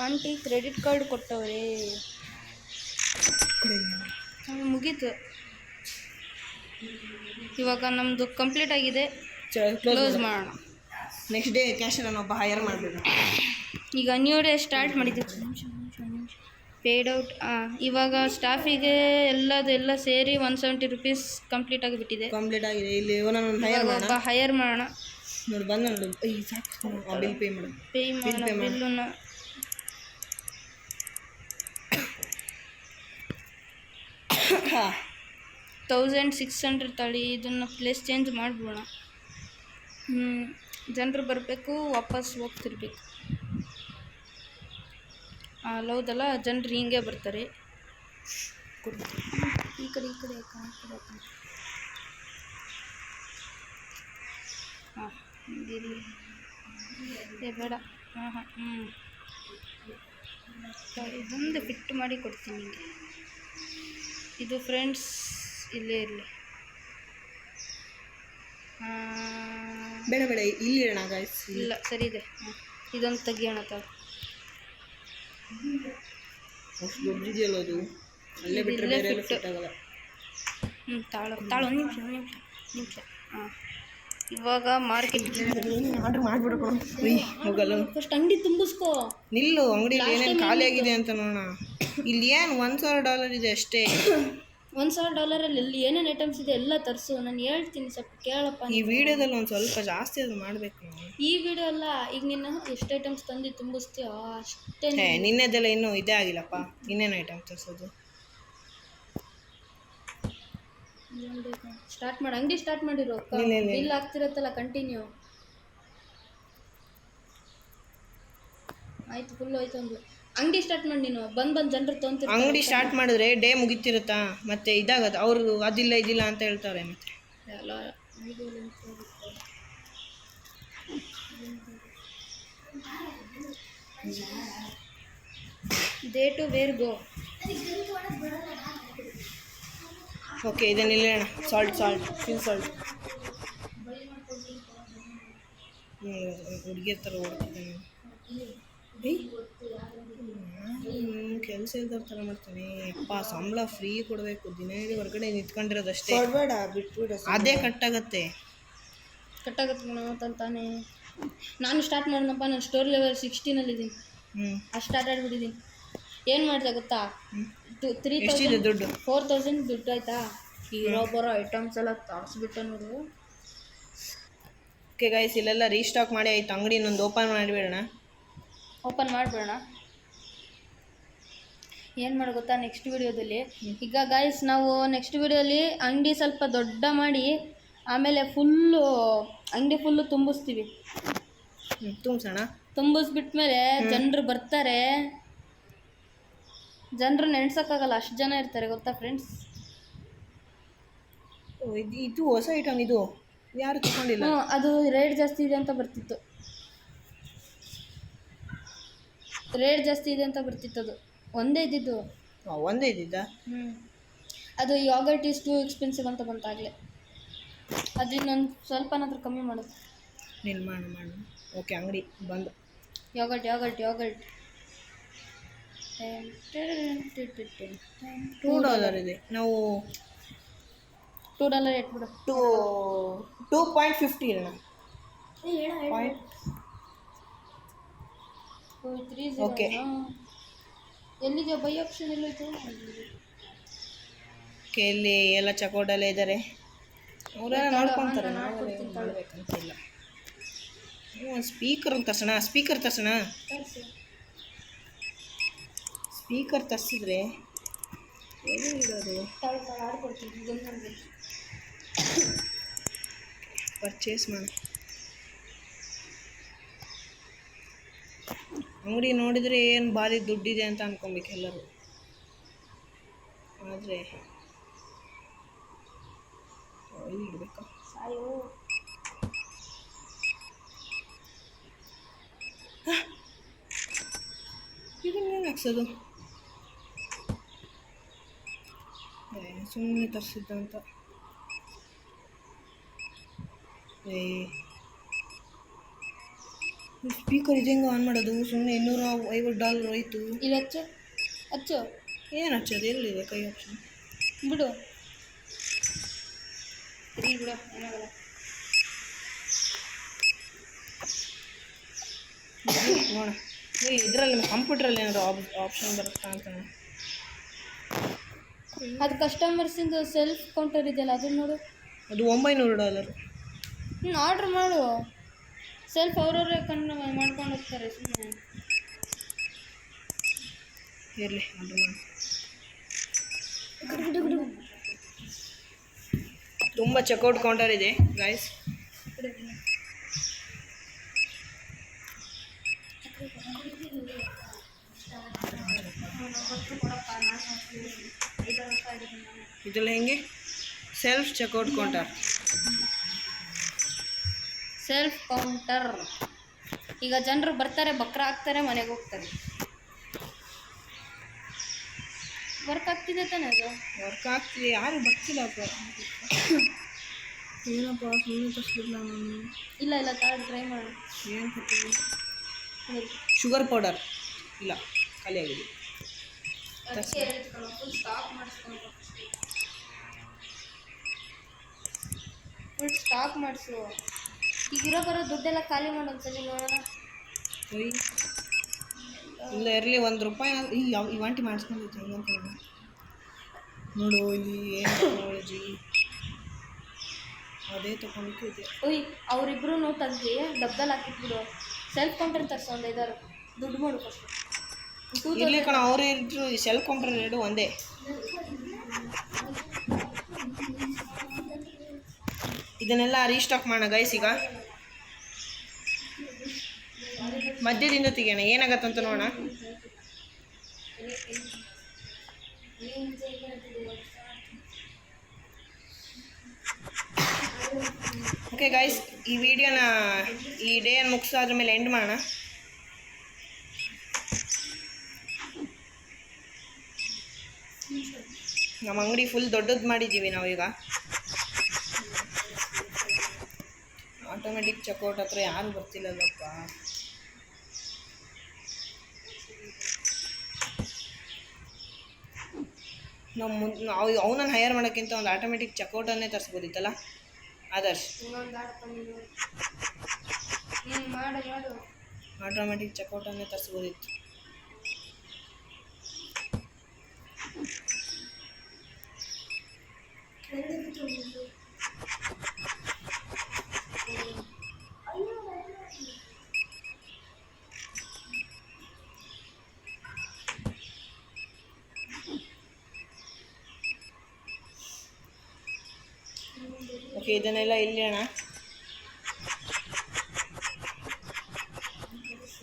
ಆಂಟಿ ಕ್ರೆಡಿಟ್ ಕಾರ್ಡ್ ಕೊಟ್ಟವ್ರೆ. ಮುಗೀತು. ಇವಾಗ ನಮ್ಮದು ಕಂಪ್ಲೀಟ್ ಆಗಿದೆ, ಕ್ಲೋಸ್ ಮಾಡೋಣ. ನೆಕ್ಸ್ಟ್ ಡೇ ಕ್ಯಾಶರನ್ನು ಒಬ್ಬ ಹೈಯರ್ ಮಾಡಬೇಕು. ಈಗ ನ್ಯೂ ಡೇ ಸ್ಟಾರ್ಟ್ ಮಾಡಿದ್ದೀವಿ. Paid out. ಇವಾಗ ಸ್ಟಾಫಿಗೆ ಎಲ್ಲ ಸೇರಿ $170 ಕಂಪ್ಲೀಟ್ ಆಗಿಬಿಟ್ಟಿದೆ. ಕಂಪ್ಲೀಟ್ ಆಗಿದೆ. ಇಲ್ಲಿ ಇವನನ್ನು ಹೈಯರ್ ಮಾಡೋಣ. ಒಬ್ಬ ಹೈಯರ್ ಮಾಡೋಣ. ನೋಡಿ ಬಂದು ನೋಡು. ಸಾಕು, ಬಿಲ್ ಪೇ ಮಾಡು. ಪೇ ಮಾಡೋಣ ಬಿಲ್ಲನ್ನ. ಹಾಂ, 1600 ತಳಿ. ಇದನ್ನು ಪ್ಲೇಸ್ ಚೇಂಜ್ ಮಾಡಿಬಿಡೋಣ. ಜನರು ಬರಬೇಕು, ವಾಪಸ್ ಹೋಗ್ತಿರ್ಬೇಕು. ಹೌದಲ್ಲ, ಜನರು ಹಿಂಗೆ ಬರ್ತಾರೆ. ಈ ಕಡೆ ಹಾಂ, ಇರಲಿ. ಬೇಡ. ಇದೊಂದು ಫಿಟ್ ಮಾಡಿ ಕೊಡ್ತೀನಿ ನಿಮಗೆ. ಇದು ಫ್ರೆಂಡ್ಸ್ ಇಲ್ಲೇ ಇರಲಿ. ಬೇಡ ಇಲ್ಲಿ ಇರೋಣ ಗಾಯ್ಸ್. ಇಲ್ಲ, ಸರಿ ಇದೆ. ಇದೊಂದು ತೆಗಿಯೋಣ ತಾಳು. ಅಷ್ಟು ದೊಡ್ಡದಿದೆಯಲ್ಲ ಅದು, ಅಲ್ಲೇ ಬಿಟ್ಟರೆ ಬೇರೆ ಎಲ್ಲ ಫಿಟ್ ಆಗಲ್ಲ. ತಾಳು ಒಂದು ನಿಮಿಷ. ಹಾಂ, ಇವಾಗ ಮಾರ್ಕೆಟ್ ಆರ್ಡ್ರ್ ಮಾಡಿಬಿಡ್ಕೊ. ಹೋಗಲ್ಲ, ಫಸ್ಟ್ ಅಂಗಡಿ ತುಂಬಿಸ್ಕೋ. ನಿಲ್ಲು, ಅಂಗಡಿಲಿ ಏನೇನು ಖಾಲಿ ಆಗಿದೆ ಅಂತ ನೋಡೋಣ. ಇಲ್ಲಿ ಏನು $1,000 ಇದೆ ಅಷ್ಟೇ. $1,000 ಅಲ್ಲಿ ಏನೇನು ಐಟಮ್ಸ್ ಇದೆ ಎಲ್ಲ ತರಿಸು. ನಾನು ಹೇಳ್ತೀನಿ, ಸ್ವಲ್ಪ ಕೇಳಪ್ಪ. ಈ ವಿಡಿಯೋದಲ್ಲಿ ಒಂದು ಸ್ವಲ್ಪ ಜಾಸ್ತಿ ಅದು ಮಾಡಬೇಕು. ಈ ವಿಡಿಯೋ ಅಲ್ಲ, ಈಗ ನೀನು ಎಷ್ಟು ಐಟಮ್ಸ್ ತಂದು ತುಂಬಿಸ್ತೀಯೋ ಅಷ್ಟೇ. ನಿನ್ನೆದೆಲ್ಲ ಇನ್ನೂ ಇದೇ ಆಗಿಲ್ಲಪ್ಪ. ಇನ್ನೇನು ಐಟಮ್ ತರಿಸೋದು? ಸ್ಟಾರ್ಟ್ ಮಾಡಿ, ಅಂಗಡಿ ಸ್ಟಾರ್ಟ್ ಮಾಡಿರೋ. ಬಿಲ್ ಆಗ್ತಿರತ್ತಲ್ಲ, ಕಂಟಿನ್ಯೂ ಆಯ್ತು. ಫುಲ್ ಆಯ್ತು. ಒಂದು ಅಂಗಡಿ ಸ್ಟಾರ್ಟ್ ಮಾಡಿ. ನೀನು ಬಂದು ಜನರು ತೊಗೊಂತಿರ್ತಾರೆ. ಅಂಗಡಿ ಸ್ಟಾರ್ಟ್ ಮಾಡಿದ್ರೆ ಡೇ ಮುಗಿತಿರುತ್ತಾ, ಮತ್ತೆ ಇದಾಗತ್ತೆ. ಅವರು ಇದಿಲ್ಲ ಅಂತ ಹೇಳ್ತಾರೆ. ಮತ್ತೆ ಎಲ್ಲ day to wear go. Okay, ಇದನ್ನ ಇಲ್ಲೋಣ. Salt Phil Salt. ಹುಡುಗಿಯರ ಥರ ಓಡ್ತಿದ್ದಾನೆ. ಕೆಲಸ ಇಲ್ದವ್ರ ಥರ ಮಾಡ್ತಾನೆ. ಅಪ್ಪ, ಸಂಬಳ ಫ್ರೀ ಕೊಡಬೇಕು. ದಿನ ಹೊರಗಡೆ ನಿಂತ್ಕೊಂಡಿರೋದಷ್ಟೇ. ಅದೇ ಕಟ್ಟಾಗತ್ತೆ ತಾನೇ. ನಾನು ಸ್ಟಾರ್ಟ್ ಮಾಡೋಣಪ್ಪ. ನಾನು ಸ್ಟೋರ್ ಲೆವೆಲ್ 16 ಸ್ಟಾರ್ಟ್ ಆಗಿಬಿಟ್ಟಿದ್ದೀನಿ. ಏನು ಮಾಡಿದೆ ಗೊತ್ತಾ? 3,000 ದುಡ್ಡು 4,000 ದುಡ್ಡು ಆಯ್ತಾ. ಇರೋ ಬರೋ ಐಟಮ್ಸ್ ಎಲ್ಲ ತಾರಿಸ್ಬಿಟ್ಟು ನೋಡು. ಓಕೆ ಗೈಸ್, ಇಲ್ಲೆಲ್ಲ ರೀಸ್ಟಾಕ್ ಮಾಡಿ ಆಯ್ತು. ಅಂಗಡಿ ಇನ್ನೊಂದು ಓಪನ್ ಮಾಡಿಬಿಡೋಣ. ಏನು ಮಾಡಿ ಗೊತ್ತಾ, ನೆಕ್ಸ್ಟ್ ವಿಡಿಯೋದಲ್ಲಿ. ಈಗ ಗಾಯ್ಸ್, ನಾವು ನೆಕ್ಸ್ಟ್ ವಿಡಿಯೋಲಿ ಅಂಗಡಿ ಸ್ವಲ್ಪ ದೊಡ್ಡ ಮಾಡಿ ಆಮೇಲೆ ಅಂಗಡಿ ಫುಲ್ಲು ತುಂಬಿಸ್ತೀವಿ. ತುಂಬಿಸ್ಬಿಟ್ಮೇಲೆ ಜನರು ಬರ್ತಾರೆ. ಜನರು ನೆನ್ಸೋಕ್ಕಾಗಲ್ಲ, ಅಷ್ಟು ಜನ ಇರ್ತಾರೆ ಗೊತ್ತಾ ಫ್ರೆಂಡ್ಸ್. ಇದು ಹೊಸ ಐಟಮ್. ಇದು ಯಾರು ತಗೊಂಡಿಲ್ಲ. ಅದು ರೇಟ್ ಜಾಸ್ತಿ ಇದೆ ಅಂತ ಬರ್ತಿತ್ತು. ಅದು ಒಂದೇ ಇದ್ದಿದ್ದು. ಅದು ಯೋಗರ್ಟ್ ಈಸ್ ಟು ಎಕ್ಸ್ಪೆನ್ಸಿವ್ ಅಂತ ಬಂತಾಗಲೇ. ಅದು ಇನ್ನೊಂದು ಸ್ವಲ್ಪನಾದ್ರೂ ಕಮ್ಮಿ ಮಾಡೋದು. ನೀನು ಮಾಡು. ಓಕೆ, ಅಂಗಡಿ ಬಂದು. ಯೋಗರ್ಟ್ $2 ಇದೆ. ನಾವು $2 ಇಟ್ಬಿಡು. 2.50 ಇರೋಣ. ಓಕೆ. ಎಲ್ಲಿದೆ ಬೈ ಆಪ್ಷನ್ ಎಲ್ಲೋಯ್ತು? ಓಕೆ, ಇಲ್ಲಿ ಎಲ್ಲ ಚಕೋಟಲ್ಲೇ ಇದ್ದಾರೆ. ಅವರೆಲ್ಲ ನೋಡ್ಕೊತಾರೆ, ಮಾಡ್ಬೇಕಂತಿಲ್ಲ. ಒಂದು ಸ್ಪೀಕರ್ ತರ್ಸೋಣ. ಸ್ಪೀಕರ್ ತರಿಸಿದ್ರೆ ಎಲ್ಲಿ ಇರೋದು? ಪರ್ಚೇಸ್ ಮಾಡಿ. ಅಂಗಡಿ ನೋಡಿದರೆ ಏನು ಭಾರಿ ದುಡ್ಡಿದೆ ಅಂತ ಅನ್ಕೊಬೇಕು ಎಲ್ಲರೂ. ಆದರೆ ಇಡಬೇಕಾ? ಇದನ್ನೇನು ಹಾಕ್ಸೋದು? ಸುಮ್ಮನೆ ತರಿಸಿದ್ದಂತ. ಸ್ಪೀಕರ್ ಇದು ಹೆಂಗೆ ಆನ್ ಮಾಡೋದು? ಸುಮ್ಮನೆ $250 ಹೋಯ್ತು. ಇಲ್ಲಿ ಹಚ್ಚು. ಏನು ಹಚ್ಚೋದು? ಎಲ್ಲಿದೆ ಕೈ ಆಪ್ಷನ್? ಬಿಡು ಏನಾಗಲ್ಲ. ನೋಡ, ಇದರಲ್ಲಿ ಕಂಪ್ಯೂಟ್ರಲ್ಲಿ ಏನಾದ್ರು ಆಪ್ಷನ್ ಬರುತ್ತಾ ಅಂತ. ಅದು ಕಸ್ಟಮರ್ಸಿಂದು ಸೆಲ್ಫ್ ಕೌಂಟರ್ ಇದೆಯಲ್ಲ, ಅದನ್ನ ನೋಡು. ಅದು $900. ಆರ್ಡ್ರ್ ಮಾಡು. ಸೆಲ್ಫ್ ಅವ್ರವ್ರೇ ಮಾಡ್ಕೊಂಡು ಹೋಗ್ತಾರೆ ಸುಮ್ಮನೆ. ಇರಲಿ, ಆರ್ಡ್ರ್ ಮಾಡಿ. ತುಂಬ ಚೆಕ್ಔಟ್ ಕೌಂಟರ್ ಇದೆ ಗೈಸ್. ಇದೆಲ್ಲ ಹೆಂಗೆ? Self checkout counter. ಈಗ ಜನರು ಬರ್ತಾರೆ, ಬಕ್ರ ಹಾಕ್ತಾರೆ, ಮನೆಗೆ ಹೋಗ್ತಾರೆ. ವರ್ಕ್ ಆಗ್ತಿದೆ ತಾನೇ ಅದು? ವರ್ಕ್ ಆಗ್ತಿದೆ, ಯಾರು ಬರ್ತಿಲ್ಲಪ್ಪ. ಏನಪ್ಪ ಸುಮ್ಮನೆ ತರಿಸ್ಬಿಡ್ಲ ನಾನು. ಇಲ್ಲ ಟ್ರೈ ಮಾಡು. ಏನು ಕೊಡ್ತೀವಿ? ಶುಗರ್ ಪೌಡರ್ ಇಲ್ಲ, ಖಾಲಿ ಆಗಿದೆ. ಫುಲ್ ಸ್ಟಾಕ್ ಮಾಡಿಸು. ಈಗಿರೋ ಬರೋ ದುಡ್ಡೆಲ್ಲ ಖಾಲಿ ಮಾಡು ಒಂದ್ಸಲಿ ನೋಡೋಣ. ಇಲ್ಲ ಇರಲಿ, $1 ಈ ವಾಂಟಿ ಮಾಡಿಸ್ಕೊಂಡಿದ್ದೆ ಹೆಂಗಂತ ನೋಡು. ಇಲ್ಲಿ ಏನು ಟೆಕ್ನಾಲಜಿ ಅದೇ ತಗೊಂಡಿದ್ದೆ. ಅವರಿಬ್ರು ತೆಗ್ದು ಡಬ್ಬದಲ್ಲಿ ಹಾಕಿಟ್ಬಿಡು. ಸೆಲ್ಫ್ ಕೌಂಟರ್ ತರಿಸೋ ಒಂದು 5 ದುಡ್ಡು ಮಾಡು ಫಸ್ಟ್. ಇಲ್ಲಿ ಕಣ ಅವ್ರು ಇದ್ರು. ಸೆಲ್ಫ್ ಕೌಂಟರ್ 2 ಒಂದೇ. ಇದನ್ನೆಲ್ಲ ರೀಸ್ಟಾಕ್ ಮಾಡೋಣ ಗೈಸ್. ಈಗ ಮಧ್ಯದಿಂದ ತೆಗಿಯೋಣ, ಏನಾಗತ್ತಂತ ನೋಡೋಣ. ಓಕೆ ಗೈಸ್, ಈ ವಿಡಿಯೋನ ಈ ಡೇಯನ್ನು ಮುಗಿಸಾದ್ರ ಮೇಲೆ ಎಂಡ್ ಮಾಡೋಣ. ನಮ್ಮ ಅಂಗಡಿ ಫುಲ್ ದೊಡ್ಡದು ಮಾಡಿದ್ದೀವಿ ನಾವೀಗ. ಆಟೋಮೆಟಿಕ್ ಚೆಕ್ಔಟ್ ಹತ್ರ ಯಾರು ಬರ್ತಿಲ್ಲಲ್ಲಪ್ಪ. ನಾವು ಅವನನ್ನು ಹೈಯರ್ ಮಾಡೋಕ್ಕಿಂತ ಒಂದು ಆಟೋಮೆಟಿಕ್ ಚೆಕ್ಔಟನ್ನೇ ತರಿಸ್ಬೋದಿತ್ತಲ್ಲ ಆದರ್ಶ್. ಆಟೋಮೆಟಿಕ್ ಚೆಕ್ಔಟನ್ನೇ ತರಿಸ್ಬೋದಿತ್ತು. ಓಕೆ, ಇದನ್ನೆಲ್ಲ ಇಲ್ಲಿ ಅಣ್ಣ.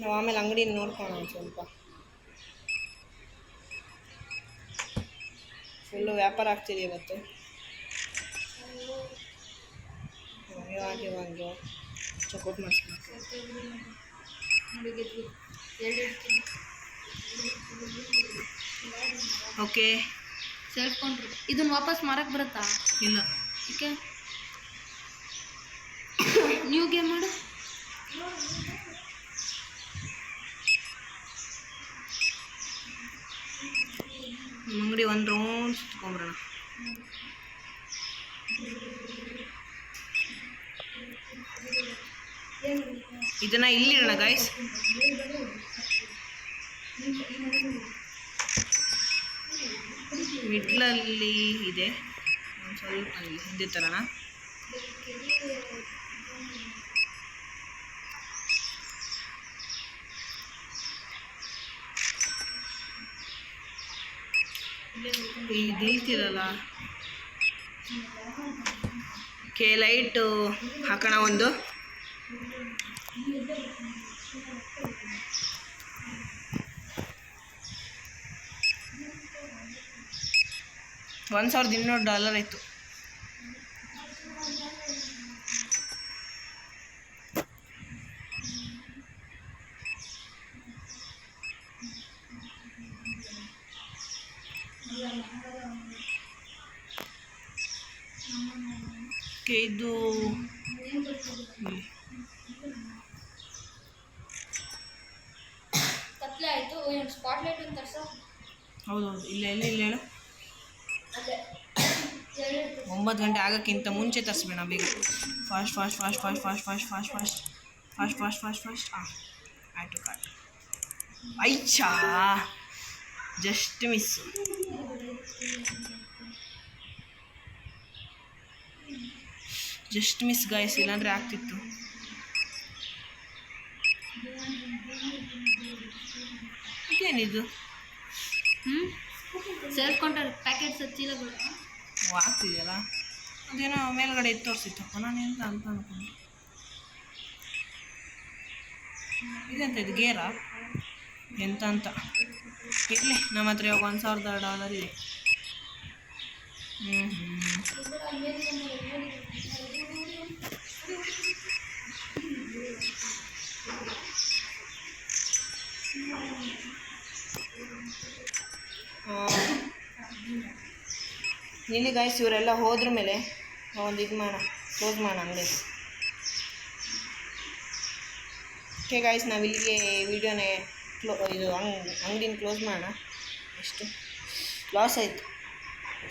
ನಾವು ಆಮೇಲೆ ಅಂಗಡಿನ ನೋಡ್ಕೊಳ್ಳೋಣ. ಒಂದು ಸ್ವಲ್ಪ ಫುಲ್ಲು ವ್ಯಾಪಾರ ಆಗ್ತಿದೆ ಇವತ್ತು. ಒಂದು ಚೆಕ್ಔಟ್ ಮಾಡಿಸ್ಬೇಕು. Okay, self counter. ಇದನ್ನ ವಾಪಸ್ ಮಾರಕ್ಕೆ ಬರುತ್ತಾ? ಇಲ್ಲ. ಓಕೆ, ನ್ಯೂ ಗೇಮ್ ಮಾಡು. ನಿಮ್ಮ ಅಂಗಡಿ ಒಂದು ರೌಂಡ್ ಸುತ್ಕೊಂಬರೋಣ. ಇದನ್ನ ಇಲ್ಲಿಡೋಣ ಗೈಸ್. ಮಿಡ್ಲಲ್ಲಿ ಇದೆ, ಒಂದು ಸ್ವಲ್ಪ ಇಲ್ಲಿ ಹಿಂದೆ ತರೋಣ. ಇದು ನಿಲ್ತಿರಲ್ಲ. ಲೈಟು ಹಾಕೋಣ ಒಂದು. $1,200 ಆಯಿತು. ಓಕೆ, ಇದು ಕತ್ಲೆ ಆಯಿತು. ಸ್ಪಾಟ್ಲೈಟ್ ಅಂತ ಸರ್. ಹೌದೌದು, ಇಲ್ಲ ಹೇಳು. 9 ಗಂಟೆ ಆಗೋಕ್ಕಿಂತ ಮುಂಚೆ ತರಿಸ್ಬೇಡ ಬೇಗ. ಫಾಸ್ಟ್. ಹಾಂ, ಆಯಿತು ಕಾರ್ಡ್. ಐಚಾ, ಜಸ್ಟ್ ಮಿಸ್ ಗಾಯ್ಸ್, ಇಲ್ಲಾಂದರೆ ಆಗ್ತಿತ್ತು. ಇದೇನಿದು? ಸೆಲ್ಫ್ ಕೌಂಟರ್ ಪ್ಯಾಕೆಟ್ಸ್ ಚೀಲಗಳು ಆಗ್ತಿದೆಯಲ್ಲ. ಅದೇನೋ ಮೇಲ್ಗಡೆ ತೋರಿಸಿತ್ತಪ್ಪ, ನಾನು ಎಂತ ಅಂತ ಅನ್ಕೊಂಡು. ಇದೆಂತ ಇದು ಗೇರಾ ಎಂತ ಅಂತ ಇರಲಿ. ನಮ್ಮ ಹತ್ರ ಇವಾಗ $1,000 ಇದೆ. ಇಲ್ಲಿ ಗಾಯ್ಸ್, ಇವರೆಲ್ಲ ಹೋದ್ರ ಮೇಲೆ ಒಂದು ಇದು ಕ್ಲೋಸ್ ಮಾಡೋಣ ಅಂಗಡಿ. ಓಕೆ ಗಾಯ್ಸ್, ನಾವಿಲ್ಲಿಗೆ ವಿಡಿಯೋನೇ ಅಂಗಡಿನ ಕ್ಲೋಸ್ ಮಾಡೋಣ. ಎಷ್ಟು ಲಾಸ್ ಆಯಿತು?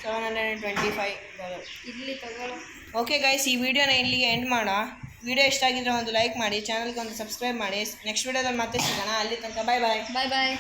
$725. ಇಲ್ಲಿ ತಗೊಳ್ಳೋ. ಓಕೆ ಗಾಯ್ಸ್, ಈ ವಿಡಿಯೋನ ಇಲ್ಲಿಗೆ ಎಂಡ್ ಮಾಡೋಣ. ವಿಡಿಯೋ ಇಷ್ಟ ಆಗಿದ್ರೆ ಒಂದು ಲೈಕ್ ಮಾಡಿ, ಚಾನಲ್ಗೆ ಒಂದು ಸಬ್ಸ್ಕ್ರೈಬ್ ಮಾಡಿ. ನೆಕ್ಸ್ಟ್ ವಿಡಿಯೋದಲ್ಲಿ ಮತ್ತೆ ಸಿಗೋಣ. ಅಲ್ಲಿ ತನಕ ಬಾಯ್. ಬಾಯ್.